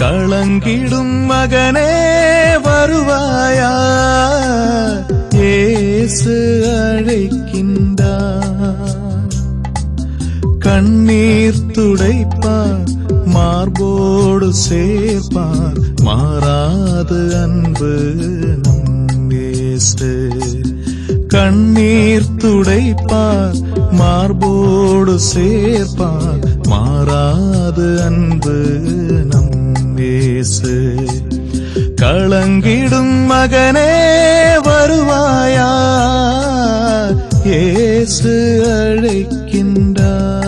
களங்கிடும் மகனே வருவாயா, இயேசு அழைக்கின்றார். கண்ணீர் துடைப்பார், மார்போடு சேர்ப்பார், மாறாது அன்பு நம் இயேசு. கண்ணீர் துடைப்பார், மார்போடு சேர்ப்பார், மாறாது அன்பு நம் இயேசு. களங்கிடும் மகனே வருவாயா, இயேசு அழைக்கின்றார்.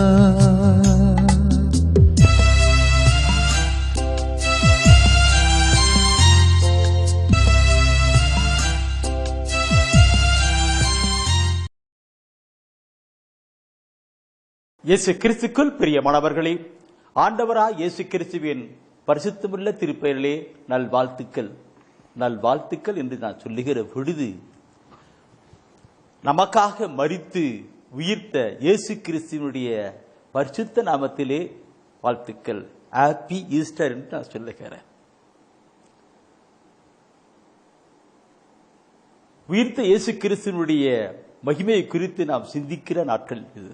இயேசு கிறிஸ்துக்குள் பிரியமானவர்களே, ஆண்டவராய் இயேசு கிறிஸ்துவின் பரிசுத்தமுள்ள திருப்பெயரிலே நல்வாழ்த்துக்கள். நல்வாழ்த்துக்கள் என்று நான் சொல்லுகிற பொழுது, நமக்காக மரித்து உயிர்த்த இயேசு கிறிஸ்துவனுடைய பரிசுத்த நாமத்திலே வாழ்த்துக்கள். ஹாப்பி ஈஸ்டர் என்று நான் சொல்லுகிறேன். உயிர்த்த இயேசு கிறிஸ்துவனுடைய மகிமையை குறித்து நாம் சிந்திக்கிற நாட்கள் இது.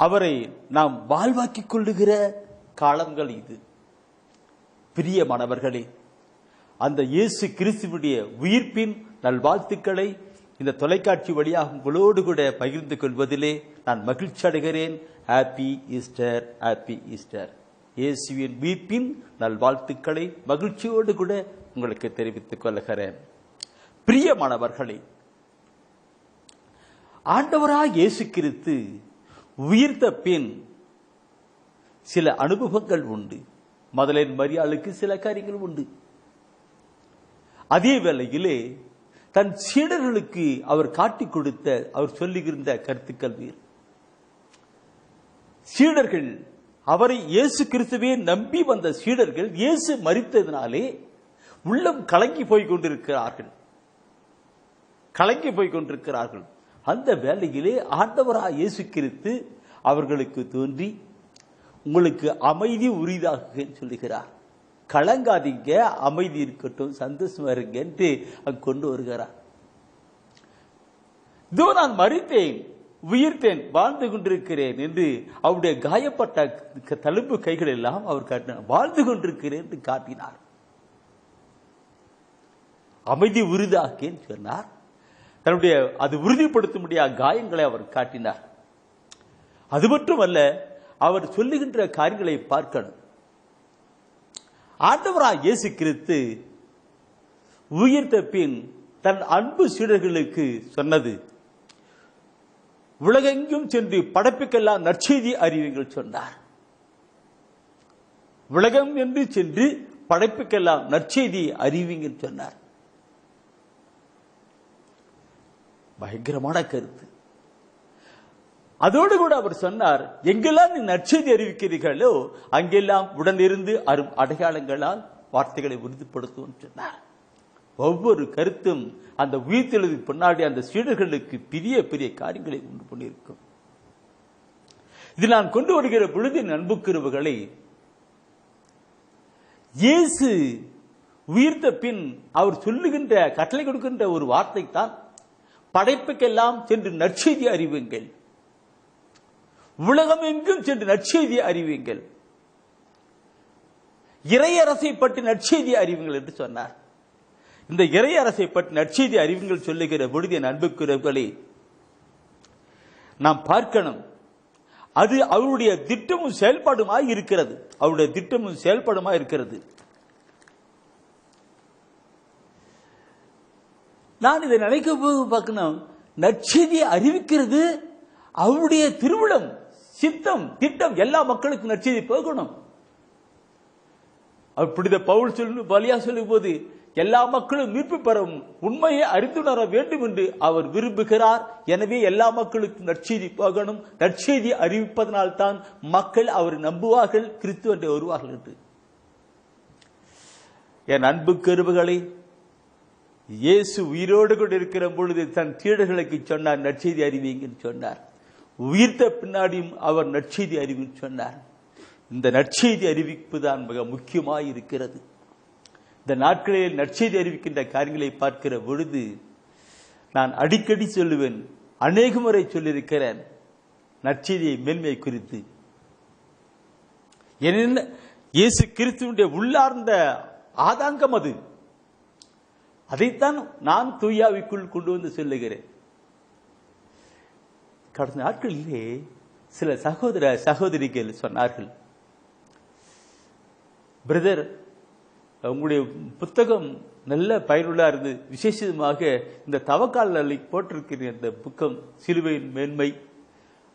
அவரை நாம் வாழ்வாக்கிக் கொள்ளுகிற காலங்கள் இது. பிரியமானவர்களே, அந்த இயேசு கிறிஸ்துவுடைய உயிர்ப்பின் நல்வாழ்த்துக்களை இந்த தொலைக்காட்சி வழியாக உங்களோடு கூட பகிர்ந்து கொள்வதிலே நான் மகிழ்ச்சி அடைகிறேன். Happy Easter, happy Easter. இயேசுவின் உயிர்ப்பின் நல்வாழ்த்துக்களை மகிழ்ச்சியோடு கூட உங்களுக்கு தெரிவித்துக் கொள்கிறேன். பிரியமானவர்களே, ஆண்டவராய் இயேசு கிறிஸ்து உயிர்த்த பின் சில அனுபவங்கள் உண்டு. மதலேன் மரியாளுக்கு சில காரியங்கள் உண்டு. அதே வேளையிலே தன் சீடர்களுக்கு அவர் காட்டிக் கொடுத்த, அவர் சொல்லுகின்ற கருத்துக்கள் வேறு. சீடர்கள், அவரை இயேசு கிறிஸ்துவே நம்பி வந்த சீடர்கள் இயேசு மரித்ததினாலே உள்ளம் கலங்கி போய் கொண்டிருக்கிறார்கள். அந்த வேளையிலே ஆண்டவராய் இயேசு கிறிஸ்து அவர்களுக்கு தோன்றி, உங்களுக்கு அமைதி உரிதாக சொல்லுகிறார். கலங்காதீங்க, அமைதி இருக்கட்டும், சந்தோஷமா இருங்க என்று அங்கு கொண்டு வருகிறார். இதோ நான் மரித்தேன், உயிர்த்தேன், வாழ்ந்து கொண்டிருக்கிறேன் என்று அவருடைய காயப்பட்ட தழும்பு கைகள் எல்லாம் அவர் காட்டினார். வாழ்ந்து கொண்டிருக்கிறேன் என்று காட்டினார். அமைதி உறுதாக சொன்னார். தன்னுடைய அது உறுதிப்படுத்த முடியாத காயங்களை அவர் காட்டினார். அது மட்டுமல்ல, அவர் சொல்லுகின்ற காரியங்களை பார்க்கணும். ஆண்டவராய் இயேசு கிறிஸ்து உயிர்த்த பின் தன் அன்பு சீடர்களுக்கு சொன்னது, உலகெங்கும் சென்று படைப்புக்கெல்லாம் நற்செய்தி அறிவிங்கள் சொன்னார். உலகம் என்று சென்று படைப்புக்கெல்லாம் நற்செய்தி அறிவிங்கள் சொன்னார். பயங்கரமான கருத்து. அதோடு கூட அவர் சொன்னார், எங்கெல்லாம் நீ நற்செய்தி அறிவிக்கிறீர்களோ அங்கெல்லாம் உடனிருந்து அரும் அடையாளங்களால் வார்த்தைகளை உறுதிப்படுத்தும் சொன்னார். ஒவ்வொரு கருத்தும் அந்த உயிர்த்தெழுதுக்கு பின்னாடி அந்த சீடர்களுக்கு பெரிய பெரிய காரியங்களை உண்டு பண்ணியிருக்கும். இது நான் கொண்டு வருகிற பொழுது அன்புக்குறவுகளை, இயேசு உயிர்த்த பின் அவர் சொல்லுகின்ற, கட்டளை கொடுக்கின்ற ஒரு வார்த்தை தான், படைப்புக்கெல்லாம் சென்று நற்செய்தி அறிவுங்கள், உலகம் எங்கும் சென்று நற்செய்தி அறிவுங்கள், இறையரசை பற்றி நற்செய்தி அறிவுங்கள் என்று சொன்னார். இந்த இறையரசை பற்றி நற்செய்தி அறிவுங்கள் சொல்லுகிற பொழுது என் அன்புக்குறவுகளை நாம் பார்க்கணும். அது அவருடைய திட்டமும் செயல்பாடுமாய் இருக்கிறது. அவருடைய திட்டமும் செயல்பாடுமாய் இருக்கிறது. நான் இதை நினைக்க போது பார்க்கணும், நற்செய்தியை அறிவிக்கிறது அவருடைய திருவிழம், சித்தம், திட்டம். எல்லா மக்களுக்கும் நற்செய்தி போகணும். அப்படித பவுல் வலியா சொல்லும் போது, எல்லா மக்களும் மீட்பு பெறும் உண்மையை அறிந்துணர வேண்டும் என்று அவர் விரும்புகிறார். எனவே எல்லா மக்களுக்கும் நற்செய்தி போகணும். நற்செய்தி அறிவிப்பதனால் தான் மக்கள் அவர் நம்புவார்கள், கிறிஸ்துவனை வருவார்கள் என்று. என் அன்பு கருவுகளை, இயேசு உயிரோடு கூட இருக்கிற பொழுது தன் சீடர்களுக்கு சொன்னார், நற்செய்தி அறிவிங்கன்னு சொன்னார். உயிர்த்த பின்னாடியும் அவர் நற்செய்தி அறிவின்னு சொன்னார். இந்த நற்செய்தி அறிவிப்பு தான் மிக முக்கியமாய் இருக்கிறது. இந்த நாட்களில் நற்செய்தி அறிவிக்கின்ற காரியங்களை பார்க்கிற பொழுது நான் அடிக்கடி சொல்லுவேன், அநேக முறை சொல்லியிருக்கிறேன் நற்செய்தியை மேன்மை குறித்து. என்ன இயேசு கிறிஸ்துவினுடைய உள்ளார்ந்த ஆதாங்கம் அது. அதைத்தான் நான் தூயாவிக்குள் கொண்டு வந்து சொல்லுகிறேன். கடந்த நாட்களிலே சில சகோதர சகோதரிகள் சொன்னார்கள், பிரதர் உங்களுடைய புத்தகம் நல்ல பயனுள்ளா இருந்து, விசேஷமாக இந்த தவக்கால போட்டிருக்கிற இந்த புக்கம் சிலுவையின் மேன்மை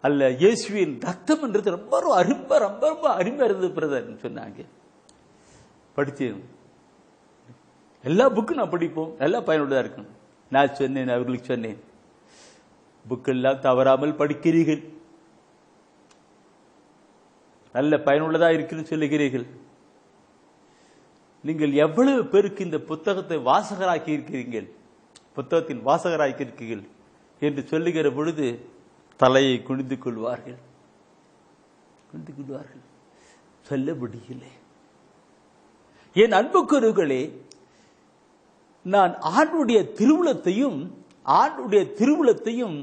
அல்ல இயேசுவின் ரத்தம் என்றது ரொம்ப ரொம்ப ரொம்ப ரொம்ப அருமையா இருந்தது பிரதர் சொன்னாங்க. படிச்சேன், எல்லா புக்கும் நான் படிப்போம், நல்லா பயனுள்ளதா இருக்கும். நான் சொன்னேன், அவர்களுக்கு சொன்னேன், புக்கெல்லாம் தவறாமல் படிக்கிறீர்கள், நல்ல பயனுள்ளதா இருக்குன்னு சொல்லுகிறீர்கள். நீங்கள் எவ்வளவு பேருக்கு இந்த புத்தகத்தை வாசகராக்கி இருக்கிறீர்கள், புத்தகத்தின் வாசகராக்கி இருக்கிறீர்கள் என்று சொல்லுகிற பொழுது தலையை குனிந்து கொள்வார்கள். சொல்ல முடியலை. என் அன்புக்குரியவர்களே, நான் ஆண்டுடைய திருவுளத்தையும்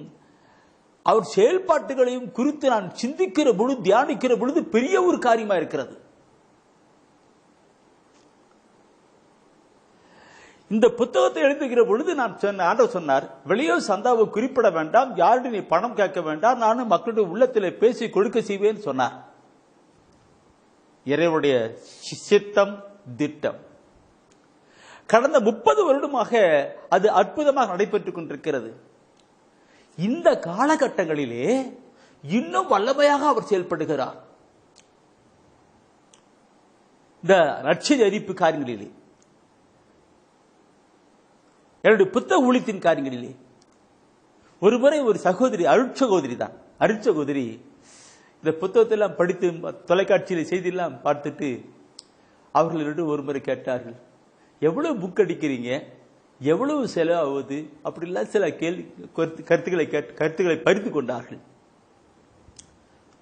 அவர் செயல்பாட்டுகளையும் குறித்து நான் சிந்திக்கிற பொழுது, தியானிக்கிற பொழுது பெரிய ஒரு காரியமா இருக்கிறது. இந்த புத்தகத்தை எழுதுகிற பொழுது நான் ஆண்டவர் சொன்னார், வெளியே சந்தாவை குறிப்பிட வேண்டாம், யாருடைய நீ பணம் கேட்க வேண்டாம், நானும் மக்களுடைய உள்ளத்தில் பேசி கொடுக்க செய்வேன் சொன்னார். இறைவனுடைய சித்தம் திட்டம் கடந்த 30 வருடமாக அது அற்புதமாக நடைபெற்றுக் கொண்டிருக்கிறது. இந்த காலகட்டங்களிலே இன்னும் வல்லமையாக அவர் செயல்படுகிறார். இந்த நற்செய்தி அறிவிப்பு காரியங்களிலே, என்னுடைய புத்தக ஊழியத்தின் காரியங்களிலே ஒருமுறை ஒரு சகோதரி, அருட்சகோதரி இந்த புத்தகத்தை எல்லாம் படித்து தொலைக்காட்சியில் செய்தியெல்லாம் பார்த்துட்டு அவர்களிடம் ஒரு முறை கேட்டார்கள், எவ்வளவு புக் அடிக்கிறீங்க, எவ்வளவு செலவாகுது, அப்படிலாம் சில கருத்துக்களை பறித்து கொண்டார்கள்.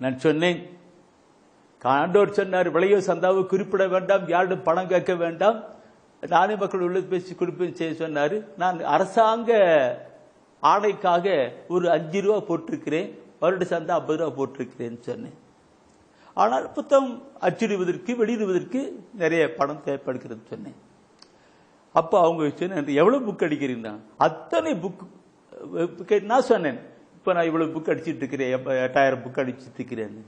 நான் சொன்னேன், ஆண்டவர் சொன்னார், விலையோ சந்தாவை குறிப்பிட வேண்டாம், யாரும் பணம் கேட்க வேண்டாம், நானே மக்கள் உள்ள பேசி கொடுப்பேன் செய்ய சொன்னாரு. நான் அரசாங்க ஆணைக்காக ஒரு 5 ரூபா போட்டிருக்கிறேன், வருட சந்தா 50 ரூபா போட்டிருக்கிறேன்னு சொன்னேன். ஆனால் புத்தகம் அச்சிடுவதற்கு வெளியிடுவதற்கு நிறைய பணம் தேவைப்படுகிறது சொன்னேன். அப்ப அவங்க சொன்ன, எவ்வளவு புக் அடிக்கிறீங்க, அத்தனை புக். நான் சொன்னேன், இப்ப நான் இவ்வளவு புக் அடிச்சிட்டு இருக்கிறேன், 8000 புக் அடிச்சிட்டு இருக்கிறேன்.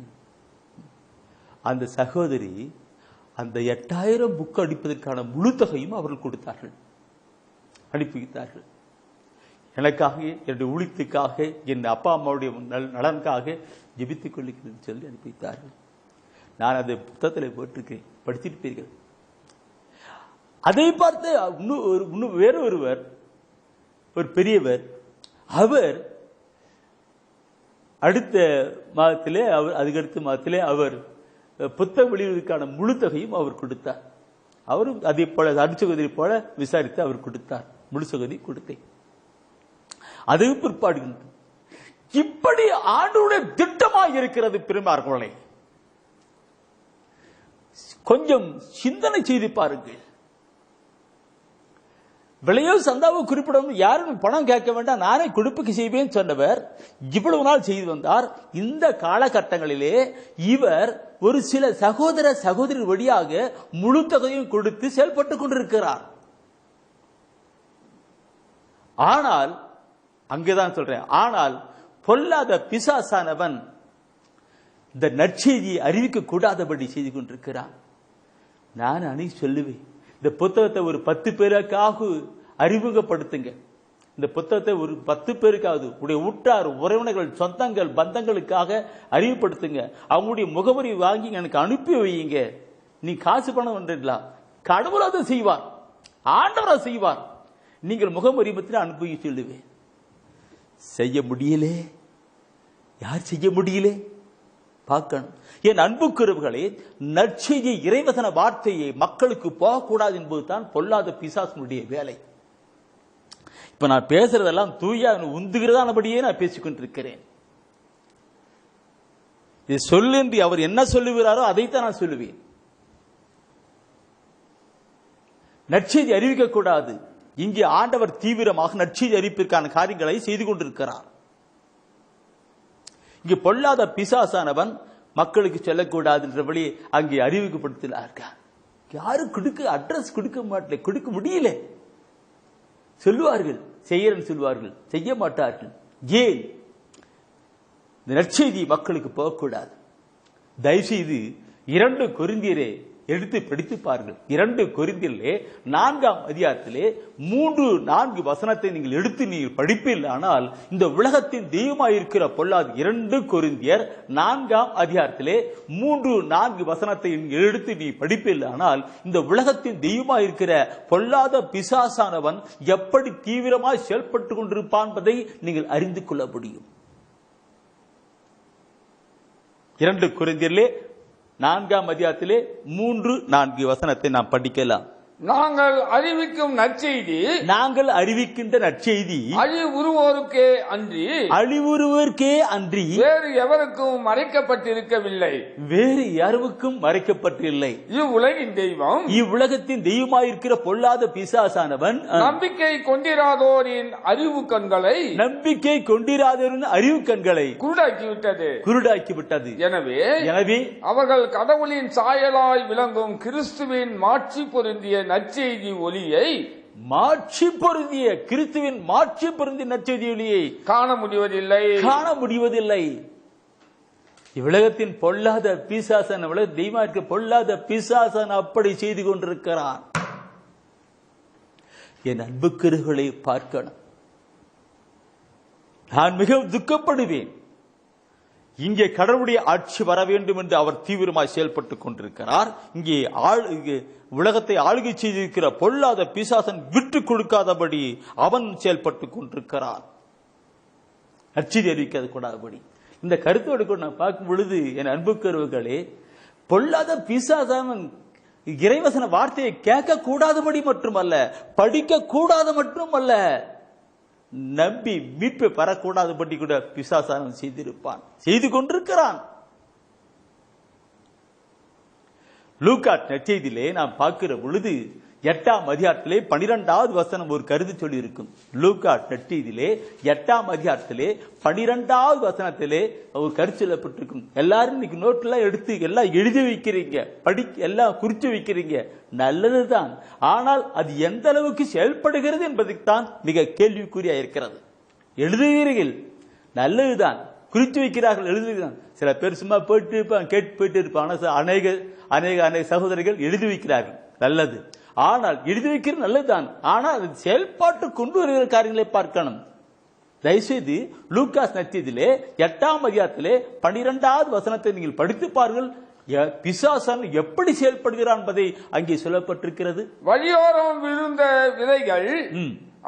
அந்த சகோதரி அந்த 8000 புக் அடிப்பதற்கான முழு தொகையும் அவர்கள் கொடுத்தார்கள், அனுப்பி வைத்தார்கள். எனக்காக, என்னுடைய ஊழியத்துக்காக, என் அப்பா அம்மாவுடைய நலனுக்காக ஜெபித்துக் கொள்ளுகிறேன் சொல்லி அனுப்பி வைத்தார்கள். நான் அந்த புத்தகத்தில் போட்டிருக்கேன், படித்திருப்பீர்கள். அதை பார்த்து வேறொருவர், ஒரு பெரியவர், அவர் அடுத்த மாதத்திலே, அதுக்கடுத்த மாதத்திலே அவர் புத்தக வெளியிடுவதற்கான முழு தொகையும் அவர் கொடுத்தார். அவரும் அதே போல அருட்சகோதரி போல விசாரித்து அவர் கொடுத்தார், முழு தொகை கொடுத்தேன். அதுவும் பிற்பாடு இப்படி ஆண்டவருடைய திட்டமாக இருக்கிறது. பெருமார்களே, கொஞ்சம் சிந்தனை செய்து பாருங்கள். விலையோ சந்தாவை குறிப்பிடும், யாரும் பணம் கேட்க வேண்டாம், நானே கொடுப்புக்கு செய்வேன் சொன்னவர் இவ்வளவு நாள் செய்து வந்தார். இந்த காலகட்டங்களிலே இவர் ஒரு சில சகோதர சகோதரி வழியாக முழு தொகையும் கொடுத்து செயல்பட்டுக் கொண்டிருக்கிறார். ஆனால் அங்கேதான் சொல்றேன், ஆனால் பொல்லாத பிசாசானவன் இந்த நற்செய்தியை அறிவிக்க கூடாதபடி செய்து கொண்டிருக்கிறான். நான் அன்னைக்கு சொல்லுவேன், இந்த புத்தகத்தை ஒரு 10 பேருக்காக அறிமுகப்படுத்துங்க. இந்த புத்தகத்தை ஒரு 10 பேருக்காவது, உடைய உற்றார் உறவினர்கள் சொந்தங்கள் பந்தங்களுக்காக அறிவுப்படுத்துங்க. அவங்களுடைய முகவரி வாங்கி எனக்கு அனுப்பி வையுங்க. நீ காசு பணம் பண்றீங்களா, கடவுள் அதை செய்வார், ஆண்டவர் செய்வார். நீங்கள் முகவரி பற்றி அனுப்பி சொல்லுவேன். செய்ய முடியலே, யார் செய்ய முடியலே பார்க்கணும். என் அன்புக்குறவுகளே, நற்செய்தி இறைவசன வார்த்தையை மக்களுக்கு போகக்கூடாது என்பதுதான் பொல்லாத பிசாசனுடைய வேலை. இப்ப நான் பேசுறதெல்லாம் தூயா உந்துகிறதானபடியே நான் பேசிக்கொண்டிருக்கிறேன். இதை சொல்லு என்று அவர் என்ன சொல்லுகிறாரோ அதைத்தான் நான் சொல்லுவேன். நற்செய்தி அறிவிக்க கூடாது. இங்கே ஆண்டவர் தீவிரமாக நற்செய்தி அறிவிப்பிற்கான காரியங்களை செய்து கொண்டிருக்கிறார். இங்கே பொல்லாத பிசாசானவன் மக்களுக்கு சொல்லக்கூடாது என்றபடி அங்கே அறிவிக்கப்படுத்தினார்கள். யாரும் அட்ரஸ் கொடுக்க மாட்டல, கொடுக்க முடியல. சொல்லுவார்கள் செய்யறன்னு சொல்லுவார்கள், செய்ய மாட்டார்கள். ஏன்? இந்த நற்செய்தி மக்களுக்கு போகக்கூடாது. தயவுசெய்து 2 கொரிந்தியரை எடுத்து படித்து பாருங்கள். 2 கொரிந்தியரிலே 4ஆம் அதிகாரத்திலே 3-4 வசனத்தை நீங்கள் எடுத்து நீங்கள் படிப்பீர்கள். ஆனால் இந்த உலகத்தின் தெய்வமாயிருக்கிற பொல்லாது 2 கொரிந்தியர் 4ஆம் அதிகாரத்திலே 3-4 வசனத்தை நீங்கள் எடுத்து நீ படிப்பீர்கள். ஆனால் இந்த உலகத்தின் தெய்வமாயிருக்கிற பொல்லாத பிசாசானவன் எப்படி தீவிரமாய் செயல்பட்டு கொண்டிருப்பான் என்பதை நீங்கள் அறிந்து கொள்ள முடியும். 2 கொரிந்தியரிலே 4ஆம் அதிகாரத்திலே 3-4 வசனத்தை நாம் படிக்கலாம். நாங்கள் அறிவிக்கின்ற நற்செய்தி அழிவுறுவோருக்கே அன்றி வேறு எவருக்கும் மறைக்கப்பட்டிருக்கவில்லை. இவ்வுலகத்தின் தெய்வமாயிருக்கிற பொல்லாத பிசாசானவன் நம்பிக்கை கொண்டிராதோரின் அறிவு கண்களை குருடாக்கிவிட்டது. எனவே அவர்கள் கடவுளின் சாயலாய் விளங்கும் கிறிஸ்துவின் மாட்சி பொருந்திய நற்செய்தி ஒளியை கிறிஸ்துவின் மாட்சி பொருந்திய நற்செய்தி ஒளியை காண முடிவதில்லை. இவ்வுலகத்தின் பொல்லாத பிசாசன், தெய்வமார்க்க பொல்லாத பிசாசன் அப்படி செய்து கொண்டிருக்கிறான். என் அன்புக்குறவுகளை பார்க்கணும். நான் மிகவும் துக்கப்படுவேன். இங்கே கடவுளுடைய ஆட்சி வர வேண்டும் என்று அவர் தீவிரமாய் செயல்பட்டுக் கொண்டிருக்கிறார். இங்கே உலகத்தை ஆளுகை செய்திருக்கிற பொல்லாத பிசாசன் விட்டு கொடுக்காதபடி அவன் செயல்பட்டுக் கொண்டிருக்கிறான். நற்செய்தி அறிவிக்காத கூடாதபடி இந்த கருத்தோடு கூட நான் பார்க்கும் பொழுது என் அன்புக்குறவுகளே, பொல்லாத பிசாசன் இறைவசன வார்த்தையை கேட்க கூடாதபடி மட்டுமல்ல, படிக்க கூடாது மட்டுமல்ல, நம்பி மீட்பை பெறக்கூடாதபடி கூட பிசாசானவன் செய்து கொண்டிருக்கிறான். லூக்கா நற்செய்தியிலே நாம் பார்க்கிற பொழுது 8ஆம் அதிகாரத்திலே 12வது வசனம் ஒரு கருத்து சொல்லி இருக்கும். லூக்கா நற்செய்தியிலே 8ஆம் அதிகாரத்திலே 12வது வசனத்திலே ஒரு கருத்து சொல்லப்பட்டிருக்கும். எல்லாரும் இன்னைக்கு நோட்டெல்லாம் எடுத்து எல்லாம் எழுதி வைக்கிறீங்க, எல்லாம் குறித்து வைக்கிறீங்க, நல்லதுதான். ஆனால் அது எந்த அளவுக்கு செயல்படுகிறது என்பதுதான் மிக கேள்விக்குறியா இருக்கிறது. எழுதுகிறீர்கள், நல்லதுதான், குறித்து வைக்கிறார்கள், எழுதுகிறார்கள். சில பேர் சும்மா போயிட்டு இருப்பாங்க, கேட்டு போயிட்டு இருப்பாங்க. அநேக சகோதரர்கள் எழுதி வைக்கிறார்கள், நல்லது. ஆனால் எழுதி வைக்கிறது நல்லதுதான். ஆனால் அது செயல்பாட்டு கொண்டு வருகிற காரியங்களை பார்க்கணும். தயவுசெய்து லூக்காஸ் நற்செய்தியிலே 8ஆம் அதிகாரத்திலே 12வது வசனத்தை நீங்கள் படித்து பாருங்கள். பிசாசன் எப்படி செயல்படுகிறான் என்பதை அங்கே சொல்லப்பட்டிருக்கிறது. வழியோரம் விழுந்த விதைகள்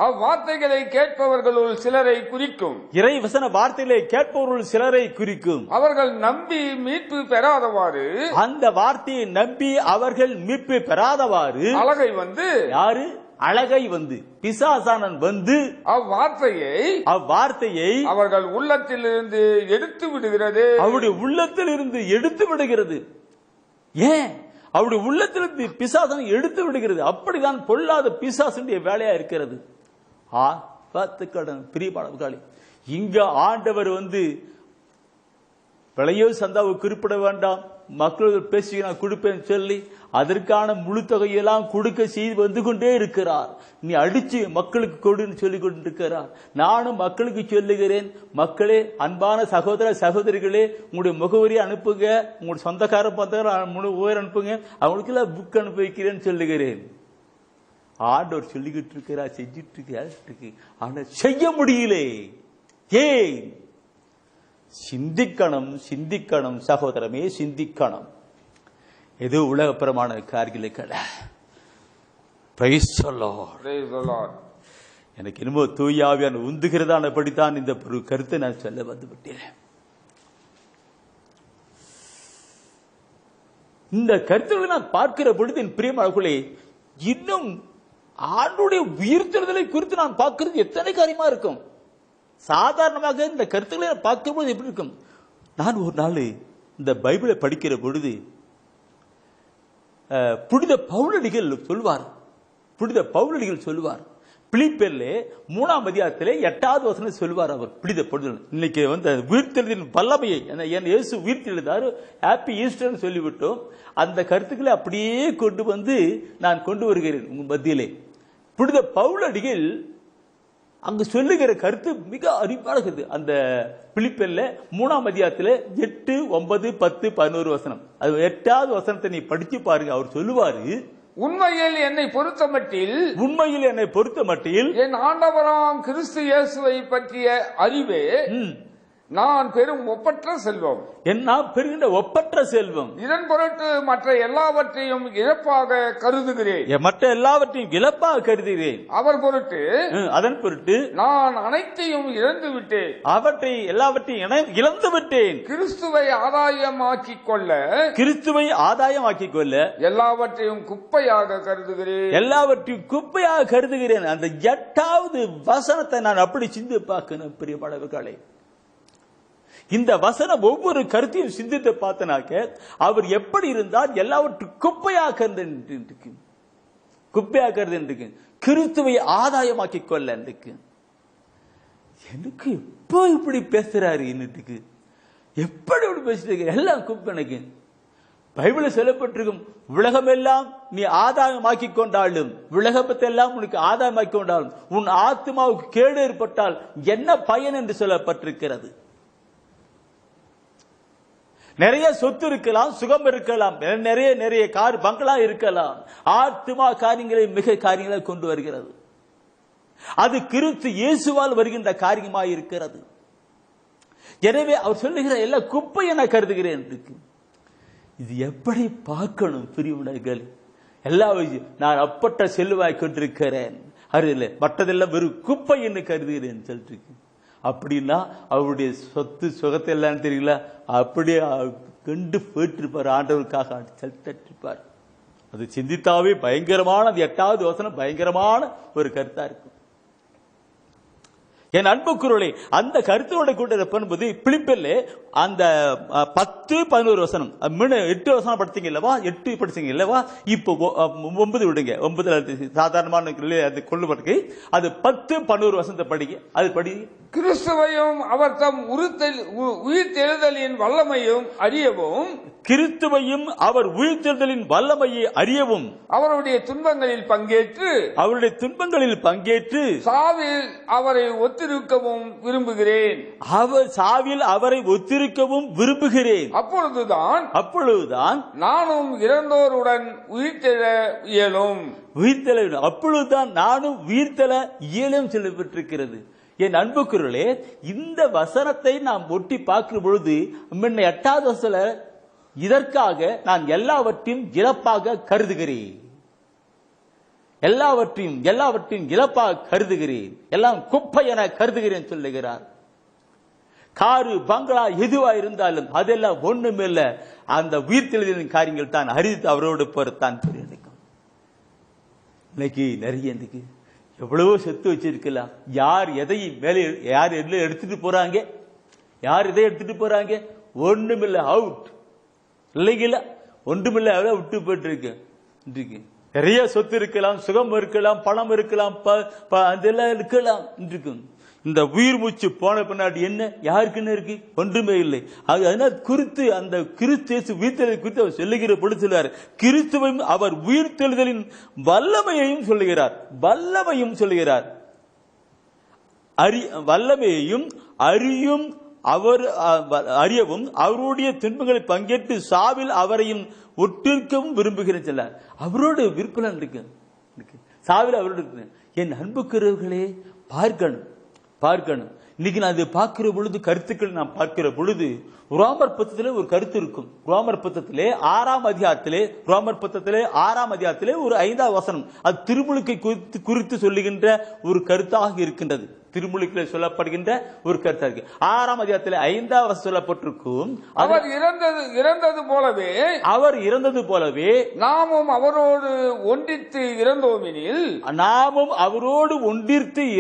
அவ்வார்த்தைகளை கேட்பவர்களுள் சிலரை குறிக்கும். இறை வசன வார்த்தைகளை கேட்பவர்கள் சிலரை குறிக்கும். அவர்கள் நம்பி மீட்பு பெறாதவாறு, அந்த வார்த்தையை நம்பி அவர்கள் மீட்பு பெறாதவாறு அழகை வந்து, யாரு அழகை வந்து, பிசாசானன் வந்து அவ்வார்த்தையை அவர்கள் உள்ளத்திலிருந்து எடுத்து விடுகிறது. அவருடைய உள்ளத்திலிருந்து எடுத்து விடுகிறது. ஏன்? அவருடைய உள்ளத்திலிருந்து பிசாசனை எடுத்து விடுகிறது. அப்படிதான் பொல்லாத பிசாசுடைய வேலையா இருக்கிறது. பிரியமானவர்களே, இங்க ஆண்டவர் வந்து விலையோ சந்தாவை குறிப்பிட வேண்டாம், மக்கள் பேசி நான் கொடுப்பேன் சொல்லி அதற்கான முழு தொகையெல்லாம் கொடுக்க செய்து வந்து கொண்டே இருக்கிறார். நீ அடிச்சு மக்களுக்கு கொடுன்னு சொல்லி கொண்டிருக்கிறார். நானும் மக்களுக்கு சொல்லுகிறேன், மக்களே, அன்பான சகோதர சகோதரிகளே, உங்களுடைய முகவரி அனுப்புங்க, உங்களுடைய சொந்தக்கார முகவரி அனுப்புங்க, அவங்களுக்கு எல்லாம் புக் அனுப்பி வைக்கிறேன்னு சொல்லுகிறேன். ஆண்டவர் சொல்லிக்கிட்டு இருக்கிறார், செஞ்சிட்டு இருக்கு, ஆனா செய்ய முடியல. ஏன்? சிந்திக்கணும் சகோதரமே, சிந்திக்கணும். ஏதோ உலகப்புறமான காரியங்கள். எனக்கு என்னமோ தூயாவியான உந்துகிறதானபடித்தான் இந்த ஒரு கருத்தை நான் சொல்ல வந்து விட்டேன். இந்த கருத்துக்களை நான் பார்க்கிற பொழுது என் பிரியமானவர்களே, இன்னும் ஆண்டுடைய உயிர்த்தெழுதலை குறித்து நான் பார்க்கிறது எத்தனை காரியமா இருக்கும். சாதாரணமாக இந்த கருத்துக்களை பார்க்கும்போது எப்படி இருக்கும்? நான் ஒரு நாள் இந்த பைபிளை படிக்கிற பொழுது புனித பவுலடிகள் சொல்லுவார் பிலிப்பியரிலே 3ஆம் அதிகாரத்திலே 8வது வசனம் சொல்லுவார். அவர் புனித பவுல் இன்னைக்கு உயிர்த்தெழுதின் வல்லமையை இயேசு உயிர்த்தெழுந்தார், ஹாப்பி ஈஸ்டர்னு சொல்லிவிட்டோம். அந்த கருத்துக்களை அப்படியே கொண்டு வந்து நான் கொண்டு வருகிறேன் உங்க மத்தியிலே. புனித பவுலடிகள் அங்கு சொல்லுகிற கருத்து மிக அருமையான கருத்து. அந்த பிலிப்பியர்ல 3ஆம் அதிகாரத்தில் 8, 9, 10, 11 வசனம். அது 8வது வசனத்தை நீ படிச்சு பாருங்க. அவர் சொல்லுவாரு, உண்மையில் என்னை பொறுத்த மட்டில் என் ஆண்டவராம் கிறிஸ்து இயேசுவை பற்றிய அறிவே நான் பெரும் ஒப்பற்ற செல்வம். பெறுகின்ற ஒப்பற்ற செல்வம். இதன் பொருட்டு மற்ற எல்லாவற்றையும் இழப்பாக கருதுகிறேன். அவர் பொருட்டு அதன் பொருட்டு நான் அனைத்தையும் இழந்து விட்டேன். எல்லாவற்றையும் இழந்து விட்டேன். கிறிஸ்துவை ஆதாயமாக்கிக் கொள்ள எல்லாவற்றையும் குப்பையாக கருதுகிறேன். அந்த 8வது வசனத்தை நான் அப்படி சிந்து பார்க்கணும் பிரியமானவர்களே. இந்த வசனம் ஒவ்வொரு கருத்தையும் சிந்தித்து பார்த்தனாக்க அவர் எப்படி இருந்தார், எல்லாவற்றும் குப்பையாக்குறது கிறிஸ்துவை ஆதாயமாக்கிக் கொள்ள எனக்கு எப்போ இப்படி பேசுறாரு, என்னத்துக்கு எப்படி இப்படி பேசுறீங்க, எல்லாம் குப்பை. எனக்கு பைபிள சொல்லப்பட்டிருக்கும், உலகமெல்லாம் நீ ஆதாயமாக்கிக் கொண்டாலும், உலகத்தை எல்லாம் உனக்கு ஆதாயமாக்கிக் கொண்டாலும் உன் ஆத்மாவுக்கு கேடு ஏற்பட்டால் என்ன பயன் என்று சொல்லப்பட்டிருக்கிறது. நிறைய சொத்து இருக்கலாம், சுகம் இருக்கலாம், நிறைய கார் பங்களா இருக்கலாம், ஆத்மா காரியங்களை கொண்டு வருகிறது. அது கிறிஸ்து இயேசுவால் வருகின்ற காரியமாய் இருக்கிறது. எனவே அவர் சொல்லுகிற எல்லா குப்பை என கருதுகிறேன். இது எப்படி பார்க்கணும் பிரிவினர்கள்? எல்லா நான் அப்பட்ட செல்வாய் கொண்டிருக்கிறேன், அறிவில்லை மற்றதெல்லாம் வெறும் குப்பை என்று கருதுகிறேன் சொல்லிட்டு. அப்படின்னா அவருடைய சொத்து சுகத்தை எல்லாம் தெரியல, அப்படியே கண்டு போயிட்டிருப்பார், ஆண்டவருக்காக தட்டிருப்பார். அது சிந்தித்தாவே பயங்கரமான, அது 8வது வசனம் பயங்கரமான ஒரு கருத்தா இருக்கும். என் அன்புக்குறளே, அந்த கருத்தோட கூட பண்ணும்போது பிலிப்பியர்ல அந்த 10, 11 வசனம் 8 வசனம் படிச்சீங்க இல்லவா, 8 படிச்சீங்க இல்லவா, இப்போ 9 விடுங்க. 9 சாதாரணமான கொள்ளுபட்டு அது 10, 11 வசனத்தை படிங்க. அது படி. கிறிஸ்துவையும் அவர் தம் உயிர்த்தெழுதலின் வல்லமையும் அறியவும், கிறிஸ்துவையும் அவர் உயிர்த்தெழுதலின் வல்லமையை அறியவும், அவருடைய துன்பங்களில் பங்கேற்று சாவில் அவரை ஒத்திருக்கவும் விரும்புகிறேன். சாவில் அவரை ஒத்திருக்கவும் விரும்புகிறேன். அப்பொழுதுதான் நானும் இறந்தோருடன் உயிர்த்தெழ இயலும். அப்பொழுதுதான் நானும் உயிர்த்தெழ இயலும் சொல்லப்பட்டிருக்கிறது. என் அன்புக்குறளே, இந்த வசனத்தை நாம் ஒட்டி பார்க்கிற பொழுது 8வது வசனம், இதற்காக நான் எல்லாவற்றையும் இழப்பாக கருதுகிறேன், எல்லாவற்றையும் இழப்பாக கருதுகிறேன், எல்லாம் குப்பை என கருதுகிறேன் சொல்லுகிறார். காரு பங்களா எதுவா இருந்தாலும் அதெல்லாம் ஒண்ணுமில்ல, அந்த உயிர்த்தெழுதலின் காரியங்கள் தான் அறிவித்து அவரோடு போறத்தான் இருக்கும். இன்னைக்கு நிறைய எவ்வளவோ செத்து வச்சிருக்கலாம். யார் எதையும் மேலே யார் எல்லாம் எடுத்துட்டு போறாங்க, யார் எதை எடுத்துட்டு போறாங்க, ஒண்ணுமில்ல, அவுட் இல்லைங்களா, ஒன்றுமில்ல, அவ்வளவு விட்டு போயிட்டு இருக்கு. நிறைய சொத்து இருக்கலாம், சுகம் இருக்கலாம், பணம் இருக்கலாம், அதெல்லாம் இருக்கலாம். இந்த உயிர் மூச்சு போன பின்னாடி என்ன யாருக்குன்னு இருக்கு, ஒன்றுமே இல்லை. அதனால குறித்து அந்த கிறிஸ்து உயிர்த்தெழுதல் குறித்து அவர் சொல்லுகிற பொழுது சொல்லுகிறார், கிறிஸ்துவையும் அவர் உயிர்த்தெழுதலின் வல்லமையையும் சொல்லுகிறார். வல்லமையையும் அறியவும் அவருடைய துன்பங்களை பங்கேற்று சாவில் அவரையும் ஒட்டிருக்கவும் விரும்புகிறேன் சொல்லார். அவரோட விருப்பம் இருக்கு, சாவில் அவரோட இருக்கு. என் அன்புக்குறவர்களே, பார்க்கணும். இன்னைக்கு நான் இதை பார்க்கிற பொழுது, கருத்துக்கள் நான் பார்க்கிற பொழுது, ரோமர் புத்தகத்திலே ஒரு கருத்து இருக்கும். ரோமர் புத்தகத்திலே 6ஆம் அதிகாரத்திலே ஒரு 5வது வசனம், அது திருமுழுக்கை குறித்து சொல்லுகின்ற ஒரு கருத்தாக இருக்கின்றது. திருமுழுக்கில் சொல்லப்படுகின்ற ஒரு கருத்தாக இருக்கு. 6ஆம் அதிகாரத்திலே 5வது வசனம் சொல்லப்பட்டிருக்கும், அவர் இறந்தது போலவே நாமும் அவரோடு ஒன்றித்து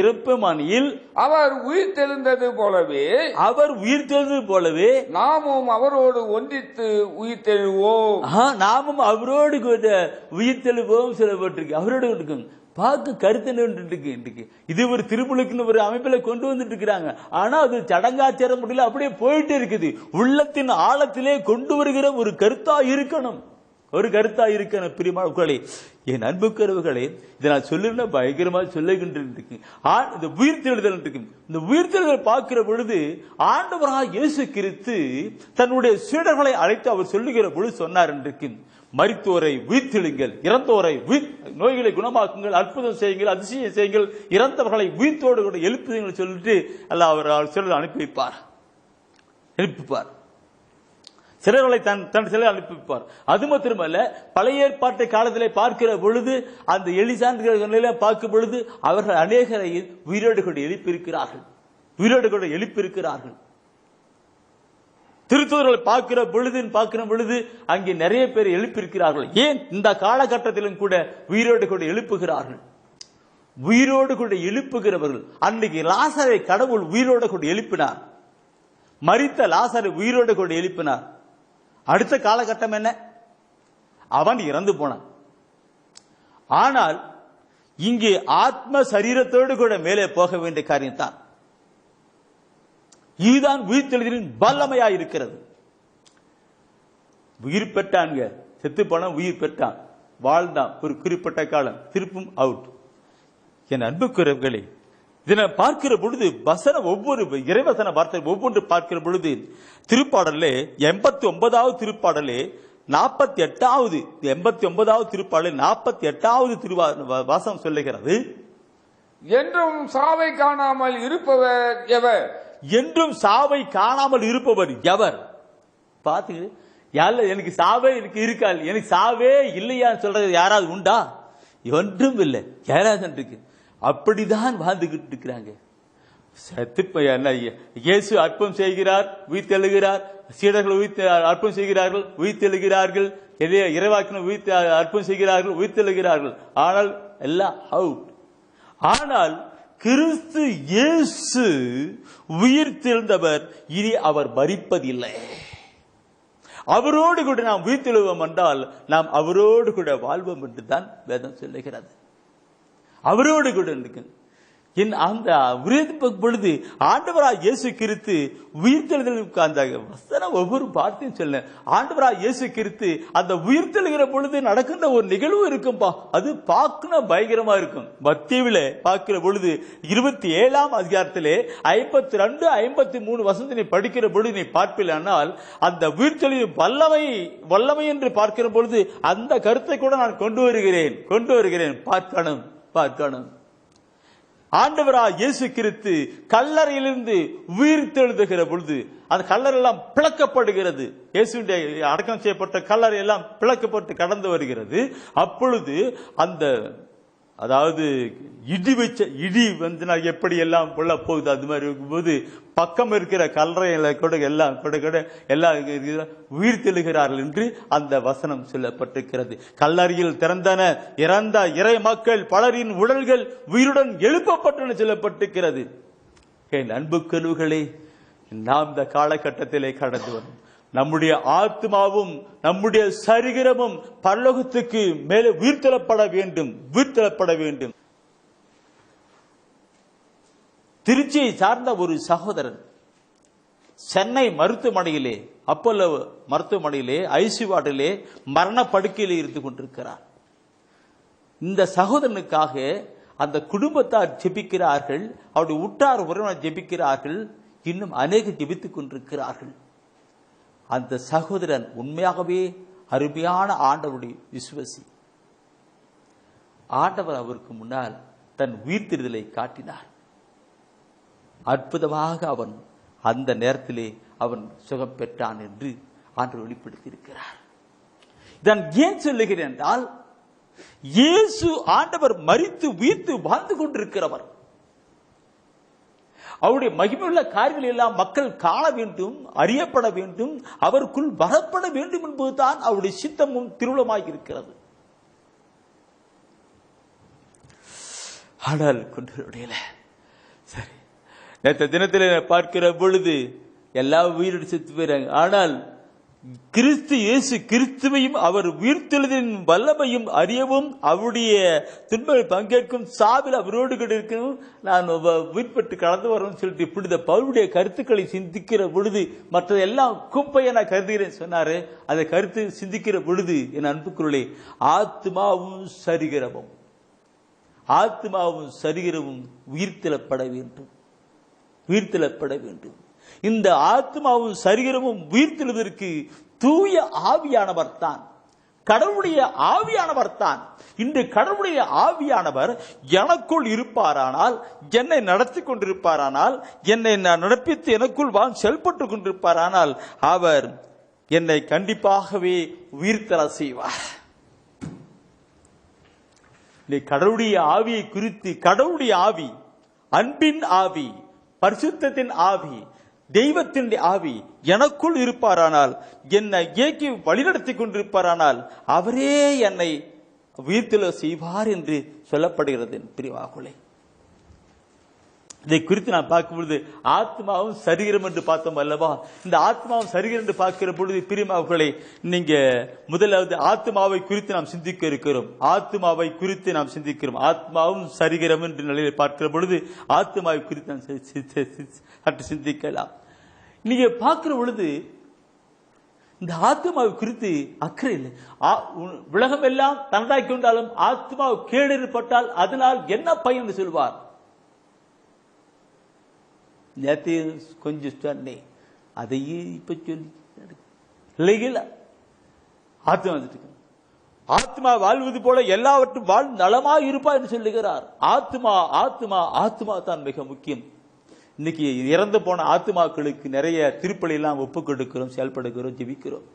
இறப்போமெனில் அவர் உயிர்த்தெழுந்தது போலவே நாமும் அவரோடு ஒன்றித்து உயிர்த்தெழுவோம். நாமும் அவரோடு கூட உயிர்த்தெழுவோம் சொல்லப்பட்டிருக்கு. அவரோடு இருக்கும் பார்க்க கருத்து இருக்கு. இது ஒரு திருமுழுக்குன்னு ஒரு அமைப்பில கொண்டு வந்துட்டு இருக்கிறாங்க. ஆனா அது சடங்காச்சாரம் முடியல, அப்படியே போயிட்டு இருக்குது. உள்ளத்தின் ஆழத்திலே கொண்டு வருகிற ஒரு கருத்தா இருக்கணும், ஒரு கருத்தா இருக்கணும். பிரியமானவர்களே, என் அன்புக்குறவுகளே, இதை நான் சொல்லுன்னா பயங்கரமா சொல்லுகின்ற இந்த உயிர்த்தெழுதல் இருக்கு. இந்த உயிர்த்தெழுதல் பார்க்கிற பொழுது ஆண்டவராக இயேசு கிறிஸ்து தன்னுடைய சீடர்களை அழைத்து அவர் சொல்லுகிற பொழுது சொன்னார் என்று, மரித்தோரை உயிர்த்தெழுங்கள், இறந்தோரை நோய்களை குணமாக்குங்கள், அற்புதம் செய்யுங்கள், அதிசயம் செய்யுங்கள், இறந்தவர்களை உயிர்த்தோடு கூட எழுப்புங்கள் சொல்லிட்டு அல்ல அவர் சிலர் அனுப்பிப்பார், எழுப்பிப்பார். சிலர்களை தன் சிலர் அனுப்பிப்பார். அது மாத்திரமல்ல, பழைய ஏற்பாட்டு காலத்திலே பார்க்கிற பொழுது அந்த எலிசான்களை பார்க்கும் பொழுது அவர்கள் அநேகரை உயிரோடு கூட எழுப்பியிருக்கிறார்கள், உயிரோடு கூட எழுப்பியிருக்கிறார்கள். திருத்தூதர்களை பார்க்கிற பொழுது அங்கே நிறைய பேர் எழுப்பியிருக்கிறார்கள். ஏன் இந்த காலகட்டத்திலும் கூட உயிரோடு கூட எழுப்புகிறார்கள். உயிரோடு கூட எழுப்புகிறவர்கள். அன்னைக்கு லாசரை கடவுள் உயிரோடு கூட எழுப்பினார், மரித்த லாசரை உயிரோடு கூட எழுப்பினார். அடுத்த காலகட்டம் என்ன? அவன் இறந்து போனான். ஆனால் இங்கே ஆத்ம சரீரத்தோடு கூட மேலே போக வேண்டிய காரியம் தான். இதுதான் உயிர்த்தெழுதலின் வல்லமையா இருக்கிறது. உயிர் பெற்றாங்க, செத்து போன உயிர் பெற்றான், வாழ்ந்தான் ஒரு குறிப்பிட்ட காலம், திருப்பும் அவுட். என் அன்புக்குறவர்களே, இதனை பார்க்கிற பொழுது வசனம் ஒவ்வொரு இறைவசன வார்த்தை ஒவ்வொன்று பார்க்கிற பொழுது திருப்பாடலே 89வது திருப்பாடலே 48வது 89வது திருப்பாடலே 48வது வாசம் சொல்லுகிறது, என்றும் சாவை காணாமல் இருப்பவர் எவர்? என்றும் சாவை காணாமல் இருப்பவர் எவர்? பார்த்து எனக்கு சாவே எனக்கு இருக்கா, எனக்கு சாவே இல்லையான்னு சொல்றது யாராவது உண்டா? ஒன்றும் இல்லை. யாராவது இருக்கு? அப்படிதான் வாழ்ந்துகிட்டு இருக்கிறாங்க. இயேசு அற்புதம் செய்கிறார், உயிர்த்தெழுகிறார். சீடர்கள் அற்புதம் செய்கிறார்கள், உயிர்த்தெழுகிறார்கள். இறைவாக்கினர் அற்புதம் செய்கிறார்கள், உயிர்த்தெழுகிறார்கள். ஆனால் எல்லாம் அவுட். ஆனால் கிறிஸ்து இயேசு உயிர்த்தெழுந்தவர், இனி அவர் மரிப்பதில்லை. அவரோடு கூட நாம் உயிர்த்தெழுவோம் என்றால் நாம் அவரோடு கூட வாழ்வோம் என்று தான் வேதம் சொல்லுகிறது. அவரோடு கூட இருக்கு. அந்த பொழுது ஆண்டவராக இயேசு கிறிஸ்து உயிர்த்தெழுதலுக்கு அந்த வசனம் ஒவ்வொரு வார்த்தையும் சொல்ல, ஆண்டவராக இயேசு கிறிஸ்து அந்த உயிர்த்தெழுகிற பொழுது நடக்கின்ற ஒரு நிகழ்வு இருக்கும்பா, அது பார்க்கணும் பயங்கரமா இருக்கும். மத்தேயுவிலே பார்க்கிற பொழுது 27ஆம் அதிகாரத்திலே 52, 53 வசனத்தினை படிக்கிற பொழுது நீ பார்ப்பில்லைனால் அந்த உயிர்த்தெழுதல் வல்லமை என்று பார்க்கிற பொழுது அந்த கருத்தை கூட நான் கொண்டு வருகிறேன். பார்க்கணும். ஆண்டவராக இயேசு கிறிஸ்து கல்லறையிலிருந்து உயிர்த்தெழுதுகிற பொழுது அந்த கல்லறை எல்லாம் பிளக்கப்படுகிறது. இயேசுடைய அடக்கம் செய்யப்பட்ட கல்லறை எல்லாம் பிளக்கப்பட்டு கடந்து வருகிறது. அப்பொழுது அந்த அதாவது இடி வந்து எப்படி எல்லாம் உள்ள போகுது, அது மாதிரி இருக்கும்போது பக்கம் இருக்கிற கல்லறைகளை கூட எல்லாம் உயிர்த்தெழுகிறார்கள் என்று அந்த வசனம் சொல்லப்பட்டிருக்கிறது. கல்லறையில் திறந்தன இறந்த இறை மக்கள் பலரின் உடல்கள் உயிருடன் எழுப்பப்பட்டன சொல்லப்பட்டிருக்கிறது. என் அன்புக்கருவுகளே, நாம் இந்த காலகட்டத்திலே கடந்து வரும். நம்முடைய ஆத்மாவும் நம்முடைய சரீரமும் பரலோகத்துக்கு மேலே உயிர்த்தெழப்பட வேண்டும். திருச்சியை சார்ந்த ஒரு சகோதரன் சென்னை மருத்துவமனையிலே, அப்போலோ மருத்துவமனையிலே ஐசியூ வார்டிலே மரண படுக்கையிலே இருந்து கொண்டிருக்கிறார். இந்த சகோதரனுக்காக அந்த குடும்பத்தார் ஜெபிக்கிறார்கள், அவருடைய உற்றார் உறவினர் ஜெபிக்கிறார்கள், இன்னும் அநேக ஜெபித்துக் கொண்டிருக்கிறார்கள். அந்த சகோதரன் உண்மையாகவே அருமையான ஆண்டவருடைய விசுவாசி. ஆண்டவர் அவருக்கு முன்னால் தன் உயிர்த்தெழுதலை காட்டினார். அற்புதமாக அவன் அந்த நேரத்திலே அவன் சுகம் பெற்றான் என்று ஆண்டவர் வெளிப்படுத்தி இருக்கிறார். நான் ஏன் சொல்லுகிறேன் என்றால், இயேசு ஆண்டவர் மரித்து உயிர்த்து வாழ்ந்து கொண்டிருக்கிறவர். அவருடைய மகிமையுள்ள காரியங்கள் எல்லாம் மக்கள் காண வேண்டும், அறியப்பட வேண்டும், அவருக்குள் வரப்பட வேண்டும் என்பதுதான் அவருடைய சித்தமும் திருவுளமாக இருக்கிறது. ஆனால் கொண்டு சரி, நேற்று தினத்தில் பார்க்கிற பொழுது எல்லா உயிரோடு செத்து போயிறாங்க. ஆனால் கிறிஸ்து இயேசு கிறிஸ்துவையும் அவர் உயிர்த்தெழுதின் வல்லமையும் அறியவும் அவருடைய துன்பங்கள் பங்கேற்கும் சாவில் அவரோடு கூட இருக்கவும் நான் உயிர்பட்டு கலந்து வரணும்னு சொல்லிட்டு இப்படி பவுலுடைய கருத்துக்களை சிந்திக்கிற பொழுது மற்றதெல்லாம் குப்பையை நான் கருதுகிறேன் சொன்னாரு. அதை கருத்து சிந்திக்கிற பொழுது என் அன்புக்குள்ளே ஆத்மாவும் சரீரமும் உயிர்த்தெழப்பட வேண்டும். இந்த ஆத்மாவும் சரீரமும் உயிர்த்தெழுவதற்கு தூய ஆவியானவர் தான், கடவுளுடைய ஆவியானவர் தான். இன்று கடவுளுடைய ஆவியானவர் எனக்குள் இருப்பாரானால், என்னை நடத்தி கொண்டிருப்பாரானால், என்னை நடப்பித்து எனக்குள் செயல்பட்டு கொண்டிருப்பாரானால் அவர் என்னை கண்டிப்பாகவே உயிர்த்தெழ செய்வார். கடவுளுடைய ஆவியை குறித்து, கடவுளுடைய ஆவி, அன்பின் ஆவி, பரிசுத்தத்தின் ஆவி, தெய்வத்தின் ஆவி எனக்குள் இருப்பாரானால், என்னை இயக்கி வழிநடத்தி கொண்டிருப்பாரானால் அவரே என்னை உயிர்த்தெழ செய்வார் என்று சொல்லப்படுகிறது. பிரியமானவர்களே, இதை குறித்து நான் பார்க்கும் பொழுது ஆத்மாவும் சரீரம் என்று பார்த்தோம் அல்லவா? இந்த ஆத்மாவும் சரீரம் என்று பார்க்கிற பொழுது பிரியமானவர்களே, நீங்க முதலாவது ஆத்மாவை குறித்து நாம் சிந்திக்க இருக்கிறோம். ஆத்மாவும் சரீரம் என்ற நிலையில் பார்க்கிற பொழுது ஆத்மாவை குறித்து நாம் சற்று சிந்திக்கலாம். நீங்க பார்க்கிற பொழுது இந்த ஆத்மாவை குறித்து அக்கறை இல்லை. உலகம் எல்லாம் தனதாக்கி கொண்டாலும் ஆத்மா கேடு ஏற்பட்டால் அதனால் என்ன பயன் என்று சொல்வார். நேற்று கொஞ்சம் சொன்னேன், அதையே இப்ப சொல்லி இல்லைங்களா? ஆத்மா வாழ்வது போல எல்லாவற்றும் வாழ் நலமாக இருப்பா என்று சொல்லுகிறார். ஆத்மா தான் மிக முக்கியம். இன்னைக்கு இறந்து போன ஆத்மாக்களுக்கு நிறைய திருப்பலி எல்லாம் ஒப்புக் கொடுக்கிறோம், செயல்படுகிறோம், ஜெபிக்கிறோம்.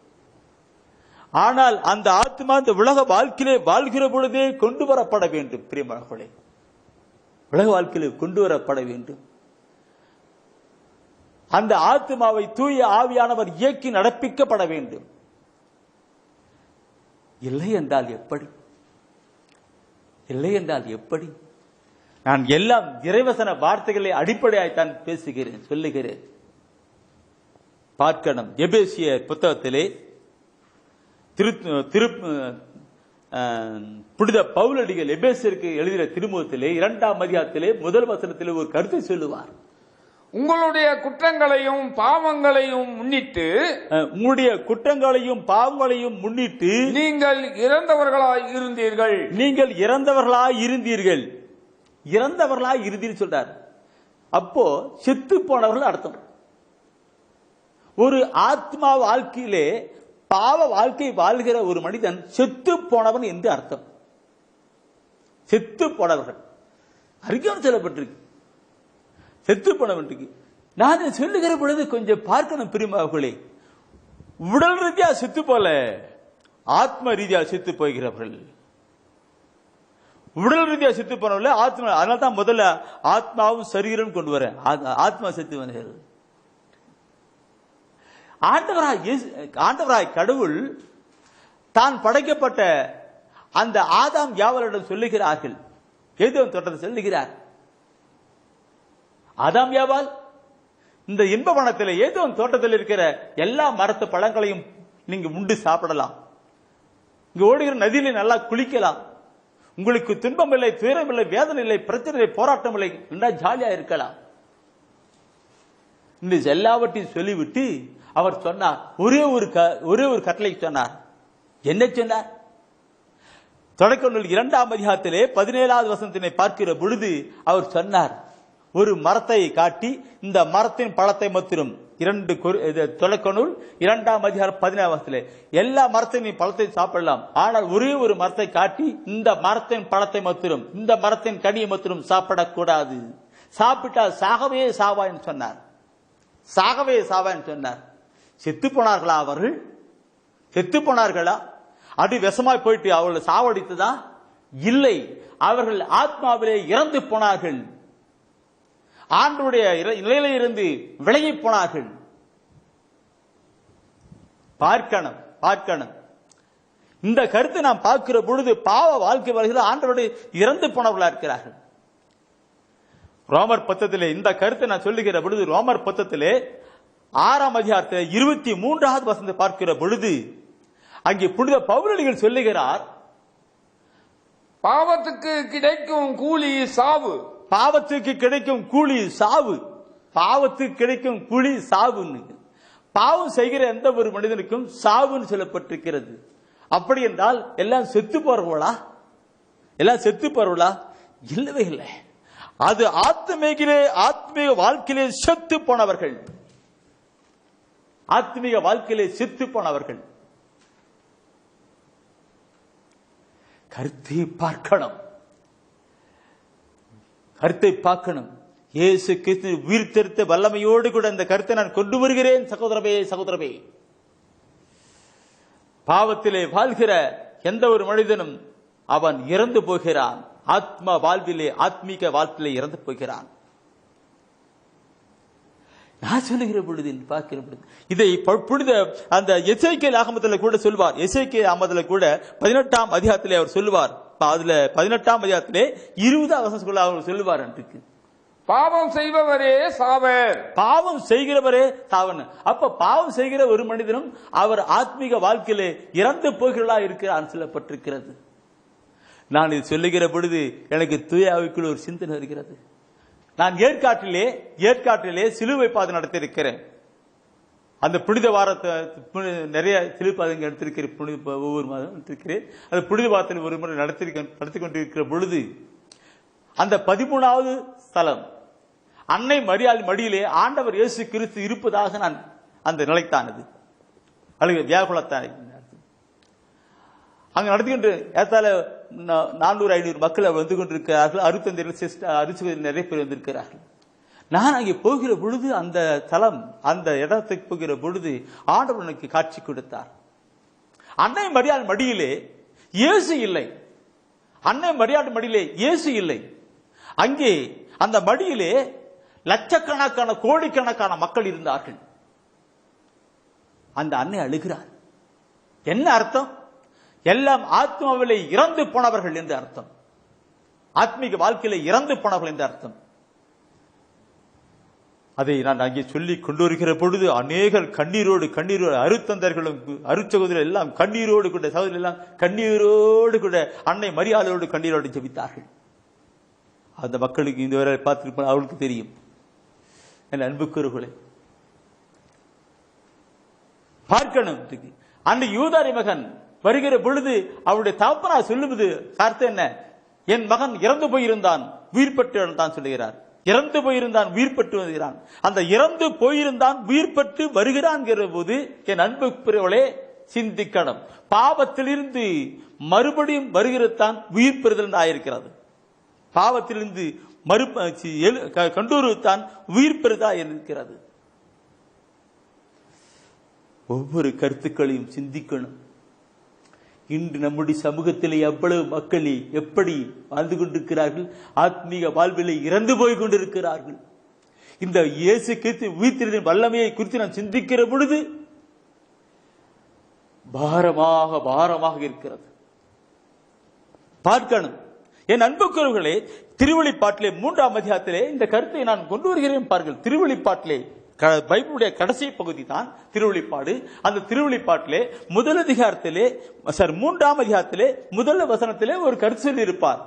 ஆனால் அந்த ஆத்மா இந்த உலக வாழ்க்கையிலே வாழ்கிற பொழுதே கொண்டு வரப்பட வேண்டும். பிரியமானவர்களே, உலக வாழ்க்கையிலே கொண்டு வரப்பட வேண்டும். அந்த ஆத்மாவை தூய ஆவியானவர் இயக்கி நடப்பிக்கப்பட வேண்டும். இல்லை என்றால் எப்படி? நான் எல்லாம் இறைவசன வார்த்தைகளை அடிப்படையாய்த்தான் பேசுகிறேன், சொல்லுகிறேன். பார்க்கணும், எபேசியர் புத்தகத்திலே புனித பவுலடிகள் எபேசியருக்கு எழுதிய திருமுகத்திலே 2ஆம் அதிகாரத்திலே 1 வசனத்திலே ஒரு கருத்தை சொல்லுவார். உங்களுடைய குற்றங்களையும் பாவங்களையும் முன்னிட்டு நீங்கள் இறந்தவர்களாய் இருந்தீர்கள் சொல்றார். அப்போ செத்து போனவர்கள் அர்த்தம். ஒரு ஆத்மா வாழ்க்கையிலே பாவ வாழ்க்கை வாழ்கிற ஒரு மனிதன் செத்து போனவன் என்று அர்த்தம். செத்து போனவர்கள் அறிக்கையும் சொல்லப்பட்டிருக்கு. செத்து போனவன்றிருக்கு. நான் சொல்லுகிற பொழுது கொஞ்சம் பார்க்கணும் பிரியமானவர்களே. உடல் ரீதியா செத்து போல, ஆத்ம ரீதியா செத்து போகிறவர்கள். உடல் ரீதியா செத்து போனவர்கள் ஆத்மா. அதனால தான் முதல்ல ஆத்மாவும் சரீரம் கொண்டு வரேன். ஆத்மா செத்து வந்தது. ஆண்டவராய் கடவுள் தான் படைக்கப்பட்ட அந்த ஆதாம் யாவரிடம் சொல்லுகிறார்கள். ஏதேன் தோட்டத்தை சொல்லுகிறார். ஆதாம் யாவால் இந்த இன்ப வனத்தில் ஏதேன் தோட்டத்தில் இருக்கிற எல்லா மரத்து பழங்களையும் நீங்க உண்டு சாப்பிடலாம். இங்க ஓடுகிற நதியில நல்லா குளிக்கலாம். உங்களுக்கு துன்பம் இல்லை, துயரம் இல்லை, வேதனை இல்லை, பிரச்சனை இல்லை, போராட்டம் இல்லை, நல்லா ஜாலியா இருக்கலாம். இந்த எல்லாவற்றையும் சொல்லிவிட்டு அவர் சொன்னார், ஒரே ஒரு கட்டளை சொன்னார். என்ன சொன்னார்? தொடக்க நூல் 2ஆம் அதிகாரத்திலே 17வது வசனத்தினை பார்க்கிற பொழுது அவர் சொன்னார், ஒரு மரத்தை காட்டி இந்த மரத்தின் பழத்தை மாத்திரம். தொடக்க நூல் 2ஆம் அதிகாரம் 17வது வசனத்திலே எல்லா மரத்தின் பழத்தை சாப்பிடலாம், ஆனால் ஒரே ஒரு மரத்தை காட்டி இந்த மரத்தின் பழத்தை மாத்திரம், இந்த மரத்தின் கனியை மாத்திரம் சாப்பிடக்கூடாது, சாப்பிட்டால் சாகவே சாவான்னு சொன்னார். சாகவே சாவான்னு சொன்னார். செத்து போனார்களா? அவர்கள் செத்து போனார்களா? அது விஷமாய் போயிட்டு அவர்களை சாவடித்ததா? இல்லை, அவர்கள் ஆத்மாவிலே இறந்து போனார்கள். ஆண்டவருடைய நிலையில இருந்து விலகி போனார்கள். பார்க்கணும். இந்த கருத்தை நாம் பார்க்கிற பொழுது பாவ வாழ்க்கை வருகிற ஆண்டவருடைய இறந்து போனவர்களா இருக்கிறார்கள். ரோமர் 10 இந்த கருத்தை நான் சொல்லுகிற பொழுது ரோமர் 10 6ஆம் அதிகாரத்தில் 23வது வசனத்தை பார்க்கிற பொழுது அங்கே புனித பவுலடிகள் சொல்லுகிறார், பாவத்துக்கு கிடைக்கும் கூலி சாவு. பாவத்துக்கு கிடைக்கும் கூலி சாவு. பாவத்துக்கு கிடைக்கும் கூலி சாவுன்னு. பாவம் செய்கிற எந்த ஒரு மனிதனுக்கும் சாவுன்னு சொல்லப்பட்டிருக்கிறது. அப்படி என்றால் எல்லாம் செத்து போறவங்களா? எல்லாம் செத்து போறவங்களா? இல்லவே இல்லை. அது ஆத்மீக வாழ்க்கையிலே செத்து போனவர்கள். ஆத்மீக வாழ்க்கையிலே செத்து போனவர்கள். கருத்தை பார்க்கணும், கருத்தை பார்க்கணும். இயேசு கிறிஸ்து உயிர்த்தெழுந்த வல்லமையோடு கூட இந்த கருத்தை நான் கொண்டு வருகிறேன். சகோதரமே, பாவத்திலே வாழ்கிற எந்த ஒரு மனிதனும் அவன் இறந்து போகிறான். ஆத்மீக வாழ்விலே இறந்து போகிறான். நான் சொல்லுகிற பொழுது பார்க்கிற பொழுது இதை புனித அந்த எசேக்கியேல் ஆகமத்தில் கூட சொல்வார். எசேக்கியேல் ஆகமத்தில் கூட 18ஆம் அதிகாரத்திலே அவர் சொல்லுவார். அதுல 18ஆம் அதிகாரத்திலே 20வது வசனத்துக்குள்ள அவர் சொல்லுவார், அன்றைக்கு பாவம் செய்பவரே சாவர். பாவம் செய்கிறவரே சாவன். அப்ப பாவம் செய்கிற ஒரு மனிதனும் அவர் ஆத்மீக வாழ்க்கையிலே இறந்து போகிறா இருக்கிறார் சொல்லப்பட்டிருக்கிறது. நான் இது சொல்லுகிற பொழுது எனக்கு தூய ஆவிக்குள் ஒரு சிந்தனை இருக்கிறது. நான் ஏற்காட்டிலே சிலுவை பாதை நடத்தியிருக்கிறேன். அந்த புனித வாரத்தை நிறைய சிலுவை பாதங்கள் எடுத்திருக்கிறேன். ஒவ்வொரு மாதம் எடுத்திருக்கிறேன். அந்த புனித வாரத்தில் ஒரு முறை நடத்தி கொண்டிருக்கிற பொழுது அந்த 13வது ஸ்தலம் அன்னை மரியாள் மடியிலே ஆண்டவர் இயேசு கிறிஸ்து இருப்பதாக நான் அந்த நிலைத்தானது வியாகுலத்தான அங்க நடத்திக்கொண்டு ஏத்தால 400-500 மக்கள் வந்து கொண்டிருக்கிறார்கள். அருத்தந்தையில் நிறைய பேர் வந்திருக்கிறார்கள். நான் அங்கே போகிற பொழுது அந்த தலம் அந்த இடத்துக்கு போகிற பொழுது ஆண்டவர் எனக்கு காட்சி கொடுத்தார். அன்னை மரியாள் மடியிலே இயேசு இல்லை. அன்னை மரியாள் மடியிலே இயேசு இல்லை. அங்கே அந்த மடியிலே லட்சக்கணக்கான கோடிக்கணக்கான மக்கள் இருந்தார்கள். அந்த அன்னை அழுகிறார். என்ன அர்த்தம்? எல்லாம் ஆத்மாவிலே இறந்து போனவர்கள் என்று அர்த்தம். ஆத்மீக வாழ்க்கையில இறந்து போனவர்கள் என்று அர்த்தம். அதை நான் அங்கே சொல்லி கொண்டு வருகிற பொழுது அநேகர் கண்ணீரோடு அருத்தந்தர்களும் அருச்சகோதரர்கள் எல்லாம் கண்ணீரோடு கூட சகோதரர்கள் எல்லாம் கண்ணீரோடு கூட அன்னை மரியாதையோடு கண்ணீரோடு ஜெபித்தார்கள். அந்த மக்களுக்கு இந்த வரை பார்த்திருப்ப அவளுக்கு தெரியும். என் அன்புக்குறவுகளை பார்க்கணும். அன்னைக்கு யூதாரி மகன் வருகிற பொழுது அவருடைய தகப்பனா சொல்லுவது கருத்து என்ன? என் மகன் இறந்து போயிருந்தான் உயிர் பெற்று தான் சொல்லுகிறார். இறந்து போயிருந்தான் உயிர் பெற்று வருகிறான். அந்த இறந்து போயிருந்தான் உயிர் பெற்று வருகிறான் போது என் அன்புக்குறவளே சிந்திக்கணும். பாவத்திலிருந்து மறுபடியும் வருகிறதான் உயிர் பெறுதல் ஆயிருக்கிறது. பாவத்திலிருந்து கண்டூர்தான் உயிர் பெறுதா இருக்கிறது. ஒவ்வொரு கருத்துக்களையும் சிந்திக்கணும். இன்று நம்முடைய சமூகத்திலே எவ்வளவு மக்கள் எப்படி வாழ்ந்து கொண்டிருக்கிறார்கள்? ஆத்மீக வாழ்விலே இறந்து போய் கொண்டிருக்கிறார்கள். இந்த இயேசு கிறிஸ்து உயிர்த்தெழுதலின் வல்லமையை குறித்து நாம் சிந்திக்கிற பொழுது பாரமாக இருக்கிறது. பார்க்கணும். என் அன்புக்குறவர்களே, திருவெளிப்பாட்டிலே 3ஆம் அதிகாரத்திலே இந்த கருத்தை நான் கொண்டு வருகிறேன் பாருங்கள். திருவெளிப்பாட்டிலே பைபிளுடைய கடைசி பகுதி தான் திருவெளிப்பாடு. அந்த திருவெளிப்பாட்டிலே முதல் அதிகாரத்திலே 3ஆம் அதிகாரத்திலே முதல் வசனத்திலே ஒரு கருத்து சொல்லி இருப்பார்.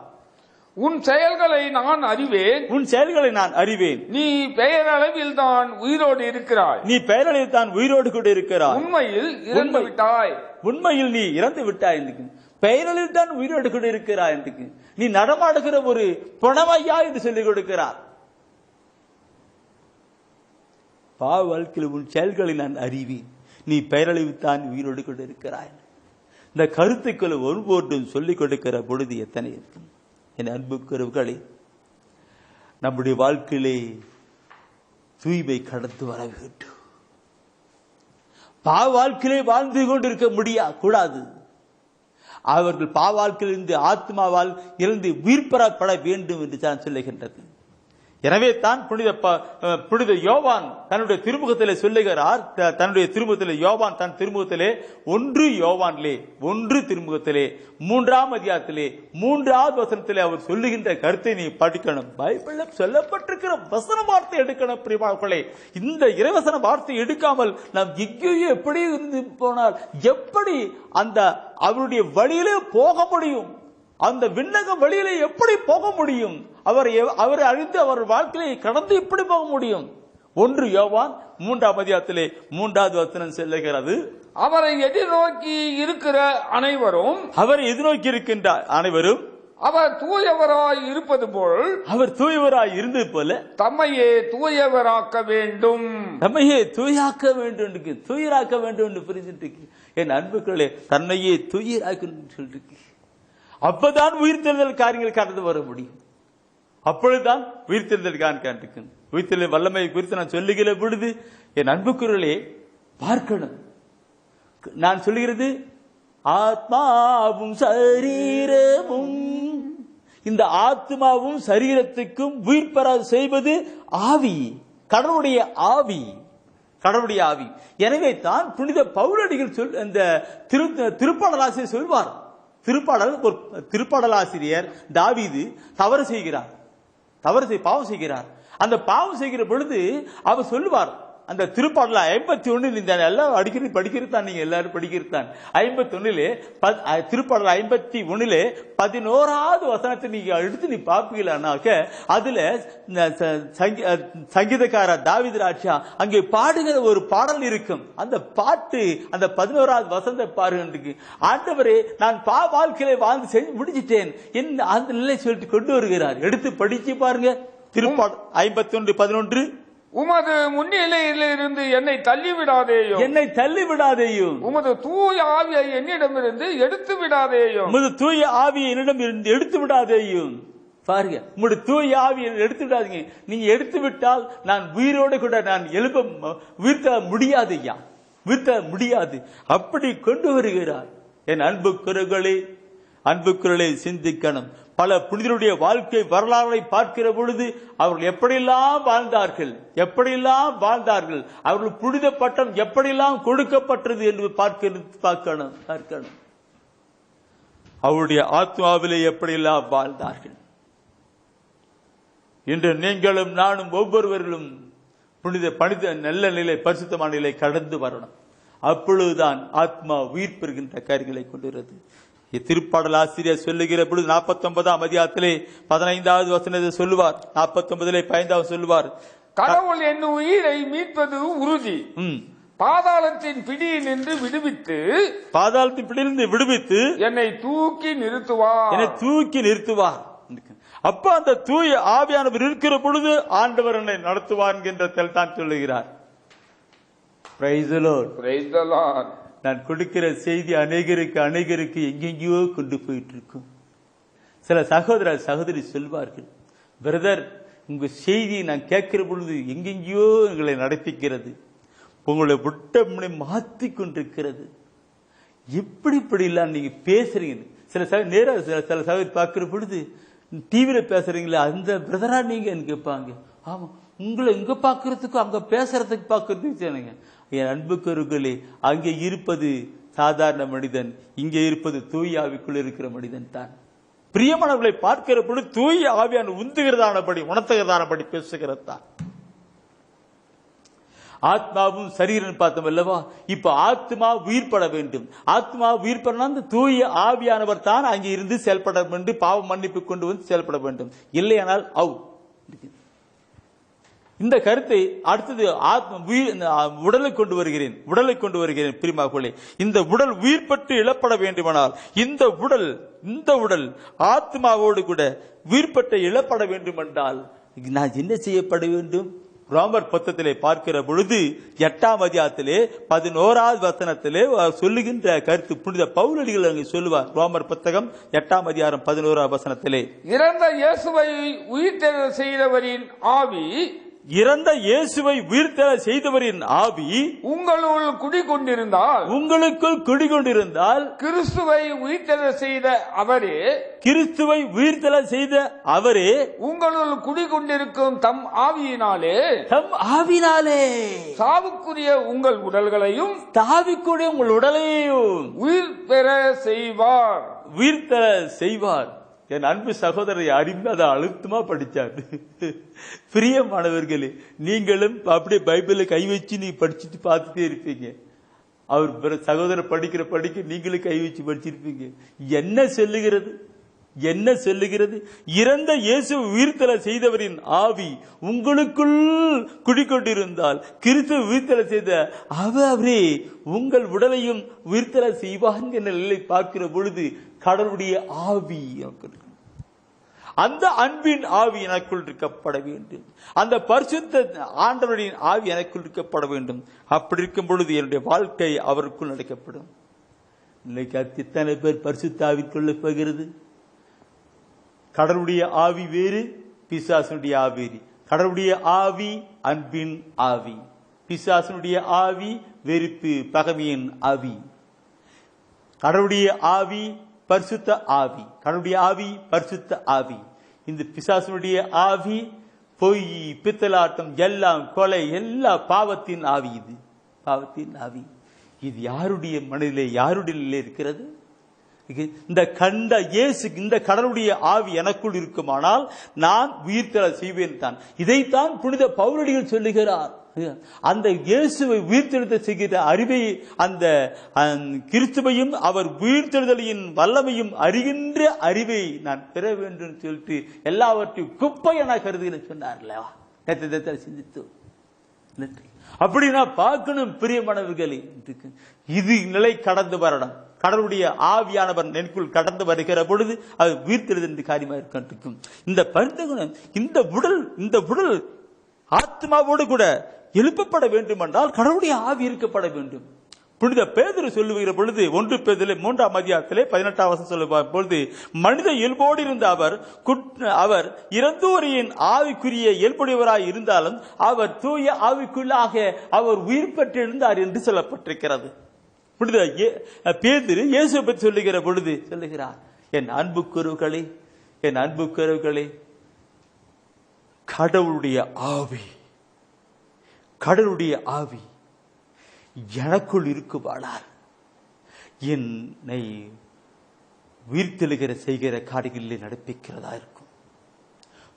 உன் செயல்களை நான் அறிவேன். உன் செயல்களை நான் அறிவேன். நீ பெயரளவில் தான் உயிரோடு இருக்கிறாய். நீ பெயரளவில் தான் உயிரோடு கூட இருக்கிறாய். உண்மையில் இறந்து விட்டாய். உண்மையில் நீ இறந்து விட்டாய். பெயரளவில் தான் உயிரோடு கூட இருக்கிறாய். நீ நடமாடுகிற ஒரு புனமையா என்று சொல்லிக் கொடுக்கிறார். பாவ வாழ்க்கையில் உன் செயல்களை நான் அறிவேன். நீ பெயரளவுத்தான் உயிரோடு கொண்டு இருக்கிறாய். இந்த கருத்துக்களை ஒவ்வொன்றும் சொல்லிக் கொடுக்கிற பொழுது எத்தனை இருக்கும்? என் அன்புக்குறவுகளே, நம்முடைய வாழ்க்கையிலே தூய்மை கடந்து வர வேண்டும். பாவ வாழ்க்கையிலே வாழ்ந்து கொண்டிருக்க கூடாது. அவர்கள் பாவ வாழ்க்கையிலிருந்து ஆத்மாவால் இருந்து உயிர் பெறப்பட வேண்டும் என்று தான் சொல்லுகின்றது. எனவே தான் புனித யோவான் தன்னுடைய திருமுகத்திலே சொல்லுகிறார். தன்னுடைய திருமுகத்திலே யோவான் தன் திருமுகத்திலே 1 யோவானிலே 1 திருமுகத்திலே 3ஆம் அதிகாரத்திலே 3வது வசனத்திலே அவர் சொல்லுகின்ற கருத்தை நீ படிக்கணும். பைபிள்ல சொல்லப்பட்டிருக்கிற வசன வார்த்தை எடுக்கணும். பிரியமானவர்களே, இந்த இறைவசன வார்த்தை எடுக்காமல் நாம் எங்கேயோ எப்படி இருந்து போனால் எப்படி அந்த அவருடைய வழியிலே போக முடியும்? அந்த விண்ணக வழியிலே எப்படி போக முடியும்? அவரை அழித்து அவர் வாழ்க்கையை கடந்து எப்படி போக முடியும்? 1 யோவான் 3ஆம் அதிகாரத்திலே 3வது வசனம் சொல்லுகிறது, அவரை எதிர்நோக்கி இருக்கிற அனைவரும் அவர் தூயவராய் இருப்பது போல் அவர் தூயவராய் இருந்தது போல தம்மையே தூயவராக்க வேண்டும். தூயராக்க வேண்டும் என்று புரிஞ்சுட்டு என் அன்புக்களே, தன்னையே தூயராக்க சொல்லிருக்கு. அப்பதான் உயிர்த்தெழுதல் காரியங்கள் கடந்து வர முடியும். அப்பொழுதுதான் உயிர்த்தெழுதல் காண்பிக்கும். உயிர்த்தெழுதல் வல்லமை குறித்து நான் சொல்லுகிற பொழுது என் அன்புக்குறளே பார்க்கணும். நான் சொல்லுகிறது ஆத்மாவும் சரீரமும், இந்த ஆத்மாவும் சரீரத்துக்கும் உயிர் பெற செய்வது ஆவி, கடவுளுடைய ஆவி. எனவே தான் புனித பவுலடிகள் இந்த திருப்பாடலாசிரியர் சொல்வார். திருப்பாடலாசிரியர் தாவீது பாவம் செய்கிறார். அந்த பாவம் செய்கிற பொழுது அவர் சொல்லுவார், அந்த திருப்பாடல 51 எல்லாம் அடிக்கடி படிக்கிறதான், நீங்க எல்லாரும் படிக்கிறதான். 51 திருப்பாடல 51 11வது வசனத்தை நீங்க எடுத்து நீ பாப்பீங்களானாக்க அதுல சங்கீதக்கார தாவீது ராஜா அங்கே பாடுகிற ஒரு பாடல் இருக்கும். அந்த பாட்டு அந்த 11வது வசனத்தை பாருங்க. ஆண்டவரே, நான் வாழ்க்கையில வாழ்ந்து செஞ்சு முடிச்சிட்டேன் அந்த நிலை சொல்லிட்டு கொண்டு வருகிறார். எடுத்து படிச்சு பாருங்க. திருப்பாடல் 51:11. உமது முன்னிலையிலிருந்து என்னை தள்ளிவிடாதேயும், உமது தூய ஆவியை என்னிடமிருந்து எடுத்து விடாதேயும். பாருங்க, உங்களுடைய தூய ஆவியை எடுத்து விடாதீங்க. நீங்க எடுத்து விட்டால் நான் உயிரோடு கூட நான் உயிர்த்த முடியாது. அப்படி கொண்டு வருகிறார். என் அன்புக்குறளை சிந்திக்கணும். பல புனிதருடைய வாழ்க்கை வரலாறை பார்க்கிற பொழுது அவர்கள் எப்படியெல்லாம் வாழ்ந்தார்கள், அவர்கள் புனித பட்டம் எப்படியெல்லாம் கொடுக்கப்பட்டது என்று பார்க்கணும். அவருடைய ஆத்மாவிலே எப்படியெல்லாம் வாழ்ந்தார்கள். இன்று நீங்களும் நானும் ஒவ்வொருவர்களும் புனித நல்ல நிலை, பரிசுத்தமான நிலை கடந்து வரணும். அப்பொழுதுதான் ஆத்மா உயிர் பெறுகின்ற காரியங்களை கொண்டுகிறது. திருப்பாடல் ஆசிரியர் சொல்லுகிற பொழுது 49ஆம் அதிகாரத்திலே 15வது வசனத்தை சொல்லுவார். 49:15 சொல்லுவார், கடவுள் என் உயிரை மீட்பது உறுதி, பாதாளத்தின் பிடியினின்று விடுவித்து என்னை தூக்கி நிறுத்துவார். அப்ப அந்த தூய ஆவியானவர் இருக்கிற பொழுது ஆண்டவர் என்னை நடத்துவார் என்கின்ற தான் சொல்லுகிறார். Praise the Lord. Praise the Lord. நான் கொடுக்கிற செய்தி அநேகருக்கு எங்கெங்கயோ கொண்டு போயிட்டு இருக்கும். சில சகோதரி சொல்வார்கள், பிரதர், உங்க செய்தியை நான் கேட்கிற பொழுது எங்கெங்கயோ எங்களை நடத்திக்கிறது, உங்களை விட்ட மாத்தி கொண்டிருக்கிறது. இப்படி எல்லாம் நீங்க பேசுறீங்க. சில சகோதரி பார்க்கிற பொழுது டிவியில பேசுறீங்களா, அந்த பிரதரா நீங்க கேட்பாங்க. ஆமா, உங்களை இங்க பாக்குறதுக்கும் அங்க பேசுறதுக்கு பாக்குறதுக்கு. என் அன்புக்குறளே, அங்கே இருப்பது சாதாரண மனிதன், இங்கே இருப்பது தூய ஆவிக்குள் இருக்கிற மனிதன் தான். பிரியமானவர்களை பார்க்கிற பொழுது தூய ஆவியான உந்துகிறதானபடி, உணர்த்துகிறதானபடி பேசுகிறது தான். ஆத்மாவும் சரீரம் பார்த்தோம் அல்லவா? இப்ப ஆத்மா உயிர்பட வேண்டும். ஆத்மா உயிர்படனா அந்த தூய ஆவியானவர் தான் அங்கே இருந்து செயல்பட வேண்டும், பாவ மன்னிப்பு கொண்டு வந்து செயல்பட வேண்டும். இல்லையானால் இந்த கருத்தை அடுத்தது உடலை கொண்டு வருகிறேன். பிரியமானவர்களே, இந்த உடல் உயிர் பெற்று இழப்பட வேண்டுமானால் இந்த உடல் ஆத்மாவோடு கூட உயிர் பெற்று இழப்பட வேண்டும் என்றால் நான் என்ன செய்யப்பட வேண்டும்? ரோமர் 10 பார்க்கிற பொழுது 8ஆம் அதிகாரத்திலே 11வது வசனத்திலே சொல்லுகின்ற கருத்து புனித பவுலடிகள் அங்கே சொல்லுவார். ரோமர் 8ஆம் அதிகாரம் 11வது வசனத்திலே, இறந்த இயேசுவை உயிர்த்தெழ செய்தவரின் ஆவி இறந்த இயேசுவை உயிர்த்தெழ செய்தவரின் ஆவி உங்களுள் குடிகொண்டிருந்தால் உங்களுக்குள் குடிகொண்டிருந்தால் கிறிஸ்துவை உயிர்த்தெழ செய்த அவரே கிறிஸ்துவை உயிர்த்தெழ செய்த அவரே உங்களுள் குடிகொண்டிருக்கும் தம் ஆவியினாலே சாவுக்குரிய உங்கள் உடல்களையும் தாவிக்கூடிய உங்கள் உடலையும் உயிர் பெற செய்வார். உயிர்த்தெழ செய்வார். என் அன்பு சகோதரரை அறிந்து அதை அழுத்தமா படிச்சார். பிரியமானவர்களே, நீங்களும் அப்படியே பைபிளை கை வச்சு நீ படிச்சுட்டு பார்த்துட்டே இருப்பீங்க. அவர் சகோதரர் படிக்க நீங்களும் கை வச்சு படிச்சிருப்பீங்க. என்ன சொல்லுகிறது? என்ன சொல்லுகிறது? இறந்த இயேசு உயிர்த்தெழ செய்தவரின் ஆவி உங்களுக்குள் குடிக்கொண்டிருந்தால் கிறிஸ்து உயிர்த்தெழ செய்த அவரே உங்கள் உடலையும் உயிர்த்தெழ செய்வார் என்ற நிலை பார்க்கிற பொழுது கடவுளுடைய ஆவி அந்த அன்பின் ஆவி எனக்குள் இருக்கப்பட வேண்டும். அந்த பரிசுத்த ஆண்டவருடைய ஆவி எனக்குள் இருக்கப்பட வேண்டும். அப்படி இருக்கும் பொழுது என்னுடைய வாழ்க்கை அவருக்குள் நடக்கப்படும். இன்னைக்கு அத்தனை பேர் பரிசுத்த ஆவிக்குள்ள போகிறது. கடவுளுடைய ஆவி வேறு, பிசாசனுடைய ஆவி வேறு. கடவுளுடைய ஆவி அன்பின் ஆவி, பிசாசனுடைய ஆவி வெறுப்பு பகைமையின் ஆவி. கடவுளுடைய ஆவி பரிசுத்த ஆவி, கடவுளுடைய ஆவி பரிசுத்த ஆவி. இந்த பிசாசனுடைய ஆவி பொய், பித்தலாட்டம், எல்லாம் கொலை, எல்லா பாவத்தின் ஆவி. இது பாவத்தின் ஆவி. இது யாருடைய மனதிலே யாருடைய இருக்கிறது? இந்த கண்ட இயேசு, இந்த கடவுளுடைய ஆவி எனக்குள் இருக்குமானால் நான் உயிர்த்தெழ செய்வேன் தான். இதைத்தான் புனித பவுலடிகள் சொல்லுகிறார். அந்த இயேசுவை உயிர்த்தெழுத செய்கிற அறிவை, அந்த கிறிஸ்துவையும் அவர் உயிர்த்தெழுதலின் வல்லமையும் அறிகின்ற அறிவை நான் பெற வேண்டும் சொல்லிட்டு எல்லாவற்றையும் குப்பை என கருதுகிறேன் சொன்னார்ல. சிந்தித்து அப்படி நான் பார்க்கணும் பிரியமானவர்களே. இது நிலை கடந்து வரணும். கடவுளுடைய ஆவியானவர் எனக்குள் கடந்து வருகிற பொழுது அது உயிர்த்தெழுத காரியமாக இருக்கும். இந்த பரிந்துகுணம், இந்த உடல் ஆத்மாவோடு கூட எழுப்பப்பட வேண்டும் என்றால் கடவுளுடைய ஆவி இருக்கப்பட வேண்டும். புனித பேதுரு சொல்லுகிற பொழுது 1 பேதுரு 3ஆம் அதிகாரத்திலே 18ஆம் வசனம் சொல்லுகிற பொழுது, மனித இயல்போடு இருந்த அவர் இறந்தோரின் ஆவிக்குரிய இயல்புடையவராய் இருந்தாலும் அவர் தூய ஆவிக்குள்ளாக அவர் உயிர் பெற்றிருந்தார் என்று சொல்லப்பட்டிருக்கிறது. புனித பேதுரு இயேசுவை பற்றி சொல்லுகிற பொழுது சொல்லுகிறார், என் அன்புக்குறவுகளே, என் அன்புக்குறவுகளே, கடவுளுடைய ஆவி, கடவுளுடைய ஆவி எனக்குள் இருக்குவாளால் என்னை உயிர்த்தெழுகிற செய்கிற காரியங்களிலே நடப்பிக்கிறதா இருக்கும்.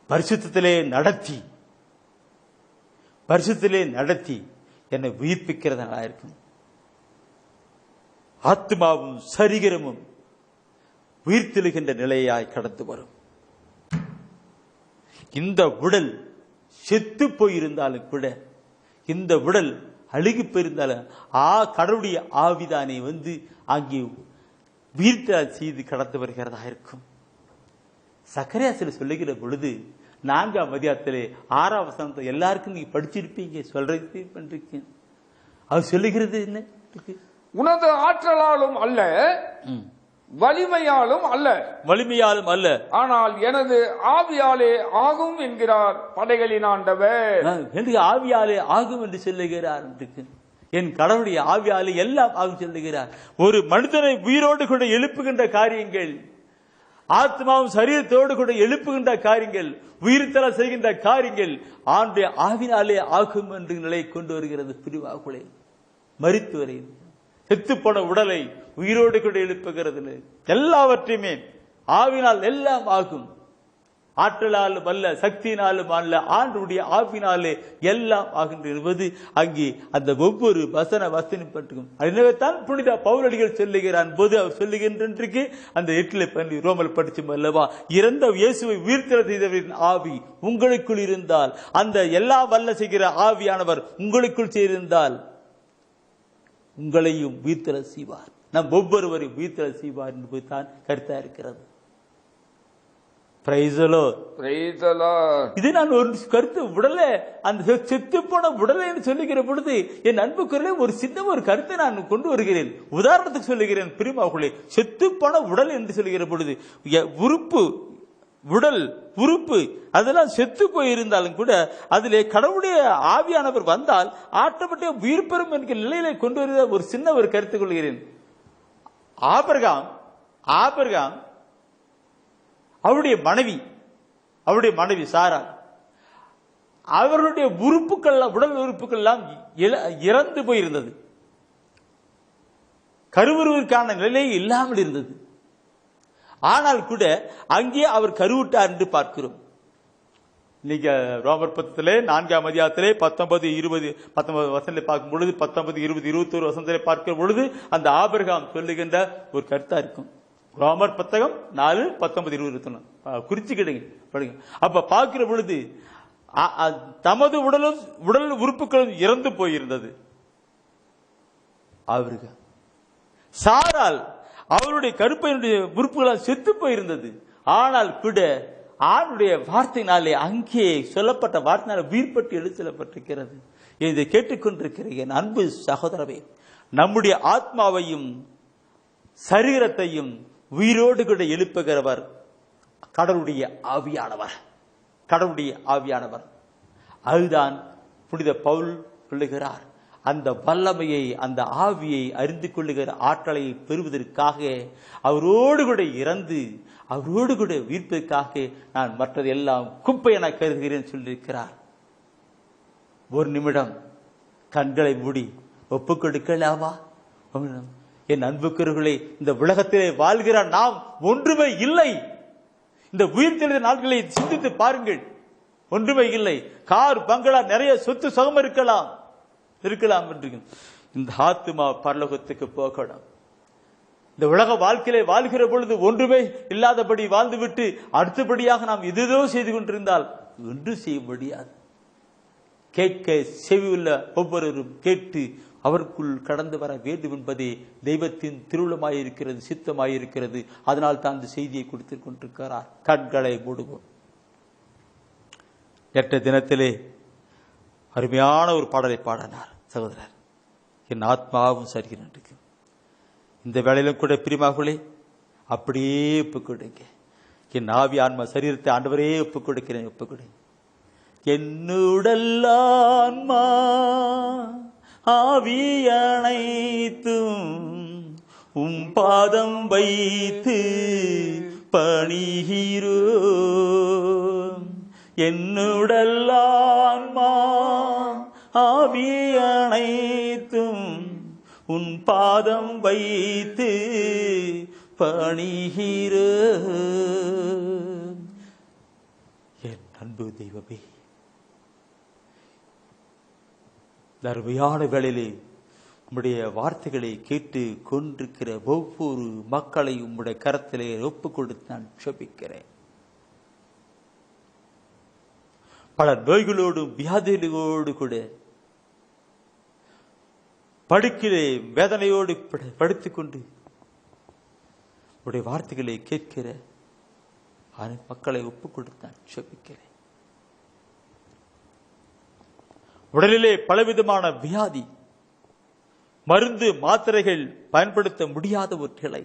பரிசுத்தத்திலே நடத்தி என்னை உயிர்ப்பிக்கிறதா இருக்கும். ஆத்மாவும் சரீரமும் உயிர்த்தெழுகின்ற நிலையாய் கடந்து வரும். இந்த உடல் செத்து போயிருந்தாலும் கூட, இந்த உடல் அழுகி போயிருந்தாலும் கடவுளுடைய ஆவிதானே வந்து அங்கே உயிர்த்தெழ செய்து கடந்து வருகிறதா இருக்கும். சக்கரையாசில் சொல்லுகிற பொழுது 4ஆம் அதிகாரத்திலே 6ஆம் வசனத்தை எல்லாருக்கும் நீங்க படிச்சிருப்பீங்க, சொல்றது பண்றீங்க. அவர் சொல்லுகிறது என்ன? உனது ஆற்றலாலும் அல்ல, வலிமையாலும் அல்ல, ஆனால் எனது ஆவியாலே ஆகும் என்கிறார் படைகளின் ஆண்டவர். ஆவியாலே ஆகும் என்று சொல்லுகிறார். என் கடவுளுடைய ஆவியாலே எல்லாம் ஆகும் சொல்லுகிறார். ஒரு மனிதனை உயிரோடு கூட எழுப்புகின்ற காரியங்கள், ஆத்மாவும் சரீரத்தோடு கூட எழுப்புகின்ற காரியங்கள், உயிர்த்தெழ செய்கின்ற காரியங்கள் ஆண்டுடைய ஆவினாலே ஆகும் என்று நிலை கொண்டு வருகிறது. பிரிவாகுலே மரித்து வரையும் செத்து போன உடலை உயிரோடு கூட எழுப்புகிறது. எல்லாவற்றையுமே ஆவினால் எல்லாம் ஆகும். ஆற்றலாலும் அல்ல, சக்தியினாலும் அல்ல, ஆண்டுடைய ஆவினாலே எல்லாம் ஆகின்றது. அங்கே அந்த ஒவ்வொரு வசனம் பட்டுக்கும். எனவே புனித பவுலடிகள் சொல்லுகிறான் போது அவர் சொல்லுகின்ற அந்த 8 பண்ணி ரோமல் படிச்சும் அல்லவா, இறந்த இயேசுவை உயிர்த்தெழ செய்தவரின் ஆவி உங்களுக்குள் இருந்தால், அந்த எல்லா வல்ல செய்கிற ஆவியானவர் உங்களுக்குள் சேர்ந்தால் உங்களையும் உயிர்த்தெழ செய்வார். நம் ஒவ்வொருவரையும் உயிர்த்தெழ செய்வார் என்பது தான் கருத்தா இருக்கிறது. இது நான் ஒரு கருத்து உடலை, அந்த செத்து போன உடலை சொல்லுகிற பொழுது என் அன்புக்குள்ளே ஒரு சின்ன ஒரு கருத்தை நான் கொண்டு வருகிறேன். உதாரணத்துக்கு சொல்லுகிறேன் பிரிமாவுக்குள்ளே, செத்து போன உடல் என்று சொல்லுகிற பொழுது உடல் உறுப்பு அதெல்லாம் செத்து போயிருந்தாலும் கூட அதிலே கடவுளுடைய ஆவியானவர் வந்தால் ஆட்டோமேட்டிக் உயிர் பெறும் என்கிற நிலையிலே கொண்டு வருகிற ஒரு சின்ன ஒரு கருத்து கொள்கிறேன். ஆபிரகாம் அவருடைய மனைவி சாரா, அவர்களுடைய உறுப்புகள், உடல் உறுப்புகள் எல்லாம் இறந்து போயிருந்தது. கருவுறுவதற்கான நிலை இல்லாமல் இருந்தது. ஆனால் கூட அங்கே அவர் கருவுட்டார் என்று பார்க்கிறோம். நீங்க ரோமர் 4ஆம் அதிகாரத்திலே 19, 20, 19 வசனத்தை பார்க்கும் பொழுது 19, 20, 21 வசனத்திலே பார்க்கிற பொழுது அந்த ஆபிரகாம் சொல்லுகின்ற ஒரு கருத்தா இருக்கும். ரோமர் 4, 19, 20 குறிச்சுக்கிடுங்க, படிங்க. அப்ப பார்க்கிற பொழுது தமது உடல் உறுப்புகளும் இறந்து போயிருந்தது. அவருக்கு சாரால் அவருடைய கருப்பையினுடைய உறுப்புகளால் செத்து போயிருந்தது. ஆனால் கூட ஆணுடைய வார்த்தையினாலே அங்கே சொல்லப்பட்ட வார்த்தையினால உயிர்பட்டு எழுதப்பட்டிருக்கிறது. இதை கேட்டுக்கொண்டிருக்கிற என் அன்பு சகோதரவே, நம்முடைய ஆத்மாவையும் சரீரத்தையும் உயிரோடு கூட எழுப்புகிறவர் கடவுளுடைய ஆவியானவர். அதுதான் புனித பவுல் சொல்லுகிறார். அந்த வல்லமையை, அந்த ஆவியை அறிந்து கொள்ளுகிற ஆற்றலை பெறுவதற்காக அவரோடு கூட இறந்து அவரோடு கூட உயிர்ப்பதற்காக நான் மற்றது எல்லாம் குப்பை என கருதுகிறேன் சொல்லியிருக்கிறார். ஒரு நிமிடம் கண்களை மூடி ஒப்புக் கொடுக்கலாமா? என் அன்புக்குரியவர்களே, இந்த உலகத்திலே வாழ்கிற நாம் ஒன்றுமே இல்லை. இந்த உயிர் தெளிந்த நாட்களை சிந்தித்து பாருங்கள். ஒன்றுமே இல்லை. கார், பங்களா, நிறைய சொத்து சுகம் இருக்கலாம் என்று இந்த ஆத்துமா பரலோகத்துக்கு போகணும். இந்த உலக வாழ்க்கையிலே வாழ்கிற பொழுது ஒன்றுமே இல்லாதபடி வாழ்ந்துவிட்டு அடுத்தபடியாக நாம் எதோ செய்து கொண்டிருந்தால் ஒன்று செய்ய முடியாது. கேட்க செவியுள்ள ஒவ்வொருவரும் கேட்டு அவருக்குள் கடந்து வர வேண்டும் என்பதே தெய்வத்தின் திருவுளமாயிருக்கிறது, சித்தமாயிருக்கிறது. அதனால் தான் இந்த செய்தியை கொடுத்துக் கொண்டிருக்கிறார். கண்களை மூடுவோம். நேற்ற தினத்திலே அருமையான ஒரு பாடலை பாடினார் சகோதரர். என் ஆத்மாவும் சரிகிறேன். இந்த வேளையிலும் கூட பிரியமாகவே அப்படியே ஒப்புக் கொடுங்க. என் ஆவி ஆன்மா சரீரத்தை ஆண்டவரே ஒப்புக் கொடுக்கிறேன். ஒப்புக்கொடுங்க. என்னுடல் ஆன்மா ஆவி அனைத்தும் உம் பாதம் வைத்து பணிகிறோம். என்னுடல் ஆன்மா ஆவி அனைத்தும் உன் பாதம் வைத்து பணிகிறோம். என் அன்பு தெய்வமே, அருமையான வேளையிலே உம்முடைய வார்த்தைகளை கேட்டு கொண்டிருக்கிற ஒவ்வொரு மக்களையும் உம்முடைய கரத்திலே ஒப்புக் கொடுத்து நான் ஜெபிக்கிறேன். பல நோய்களோடு வியாதிகளோடு கூட படுக்கிலே வேதனையோடு படுத்துக் கொண்டு உடைய வார்த்தைகளை கேட்கிற மக்களை ஒப்புக் கொடுத்து நான் ஜெபிக்கிறேன். உடலிலே பலவிதமான வியாதி, மருந்து மாத்திரைகள் பயன்படுத்த முடியாத ஒரு நிலை,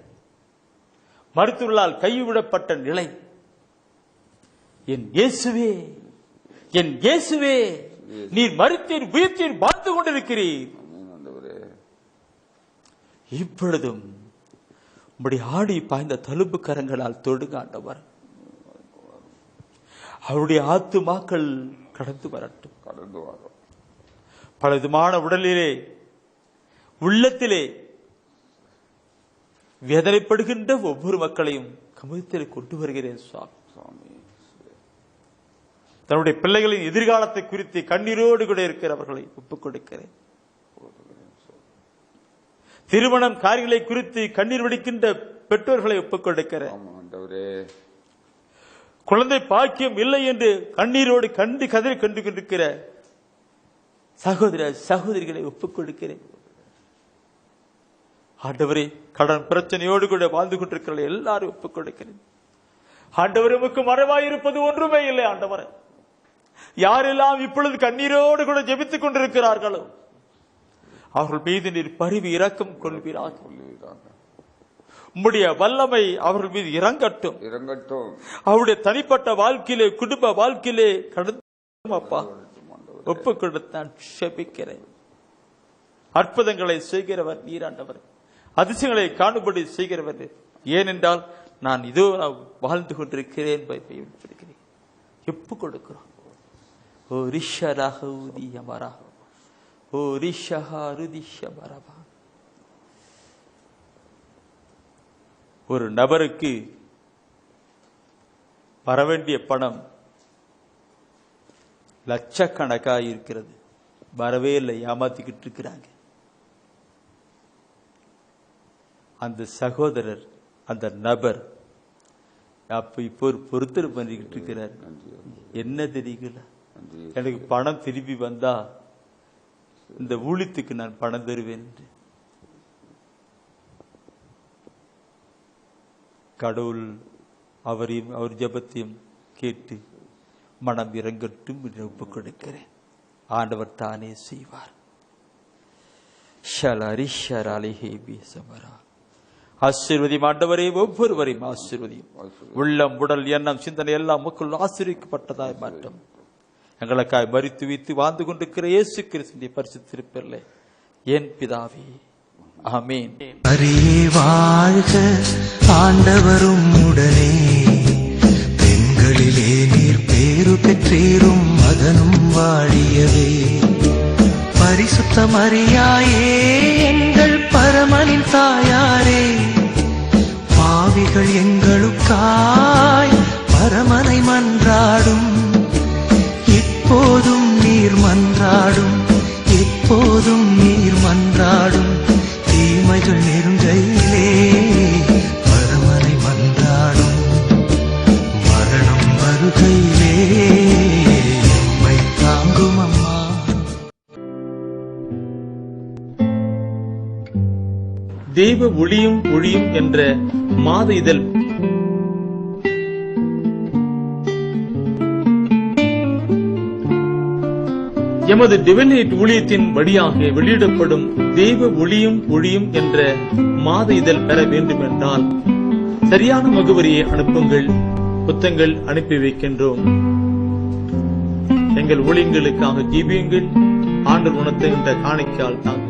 மருத்துவர்களால் கைவிடப்பட்ட நிலை. என் இயேசுவே, என் இயேசுவே, நீர் மரித்தீர், உயிர்த்தீர், வாழ்ந்து கொண்டிருக்கிறீர். இப்பொழுதும் உம்முடைய ஆடி பாய்ந்த தழும்பு கரங்களால் தொடுங்க ஆண்டவர். அவருடைய ஆத்துமாக்கள் கடந்து வரட்டும். பலவிதமான உடலிலே உள்ளத்திலே வேதனைப்படுகின்ற ஒவ்வொரு மக்களையும் கமுகத்தில் கொண்டு வருகிறேன் சுவாமி. தன்னுடைய பிள்ளைகளின் எதிர்காலத்தை குறித்து கண்ணீரோடு கூட இருக்கிறவர்களை ஒப்புக் கொடுக்கிறேன். திருமணம் காரியங்களை குறித்து கண்ணீர் வடிக்கின்ற பெற்றோர்களை ஒப்புக் கொடுக்கிறேன். குழந்தை பாக்கியம் இல்லை என்று கண்ணீரோடு கதறி கண்டு கொண்டிருக்கிற சகோதர சகோதரிகளை ஒப்புக் கொடுக்கிறேன். ஆண்டவரே, கடன் பிரச்சனையோடு கூட வாழ்ந்து கொண்டிருக்கிற எல்லாரும் ஒப்புக் கொடுக்கிறேன். ஆண்டவரே, உமக்கு மறைவாயிருப்பது ஒன்றுமே இல்லை. ஆண்டவரே, யாரெல்லாம் இப்பொழுது கண்ணீரோடு கூட ஜெபித்துக் கொண்டிருக்கிறார்களோ அவர்கள் மீது நீர் பரிவு இரக்கம் கொள்வீராக. உம்முடைய வல்லமை அவர்கள் மீது இறங்கட்டும். அவருடைய தனிப்பட்ட வாழ்க்கையிலே, குடும்ப வாழ்க்கையிலே கடந்தும் அப்பா ஒப்பு கொடுத்து நான் செபிக்கிறேன். அற்புதங்களை செய்கிறவர் நீராண்டவர், அதிசயங்களை காணும்படி செய்கிறவர். ஏனென்றால் நான் இதோ வாழ்ந்து கொண்டிருக்கிறேன். ஒப்பு கொடுக்கிறோம். ஓ ரிஷராக ஊதியமரா, ஓ ரிஷஹா ருதிஷமரபா. ஒரு நபருக்கு வரவேண்டிய பணம் லட்சக்கணக்காக இருக்கிறது, வரவே இல்லை, ஏமாத்திக்கிட்டு இருக்கிறாங்க. அந்த சகோதரர், அந்த நபர் அப்ப இப்போ ஒரு பொறுத்தர் பண்ணிக்கிட்டு இருக்கிறார். என்ன தெரியுங்கள, எனக்கு பணம் திரும்பி வந்தா இந்த ஊழியத்துக்கு நான் பணம் தருவேன் என்று. கடவுள் அவரையும் அவர் ஜெபத்தையும் கேட்டு மனம் இறங்கட்டும் என்று ஒப்புக் கொடுக்கிறேன். ஆண்டவர் தானே செய்வார். ஆசீர்வதியும் ஆண்டவரே, ஒவ்வொருவரையும் ஆசீர்வதியும். உள்ளம், உடல், எண்ணம், சிந்தனை எல்லாம் மக்கள் ஆசீர்வதிக்கப்பட்டதாய் மாற்றம். எங்களுக்காய் மரித்து வைத்து வாழ்ந்து கொண்டிருக்கிற இயேசு கிறிஸ்துவின் பரிசுத்த திருப்பெயரிலே என் பிதாவே, ஆமென். அரியே வாழ்க, ஆண்டவரும் உடனே, பெண்களிலே நீர் பேரு பெற்றீரும், மகனும் வாழியவே. பரிசுத்த மரியாயே, எங்கள் பரமனின் தாயாரே, பாவிகள் எங்களுக்காய் பரமனை மன்றாடும். இப்போதும் நீர் மன்றாடும், எப்போதும் நீர் மன்றாடும். தீமைகள் நெருங்கையிலே பரமனை மன்றாடும். மரணம் வருகையிலே எம்மை தாங்கும் அம்மா. தெய்வ ஒளியும் ஒளியும் என்ற மாத இதழ் எமது டிவைனைட் ஊழியத்தின் வழியாக வெளியிடப்படும் தெய்வ ஒளியும் ஒளியும் என்ற மாத இதழ் பெற வேண்டும் என்றால் சரியான முகவரியை அனுப்புங்கள். புத்தகங்கள் அனுப்பி வைக்கின்றோம். எங்கள் ஊழியங்களுக்காக ஜீவியுங்கள். ஆண்டவர் உணர்த்துகின்ற காணிக்கையால் தாங்கள்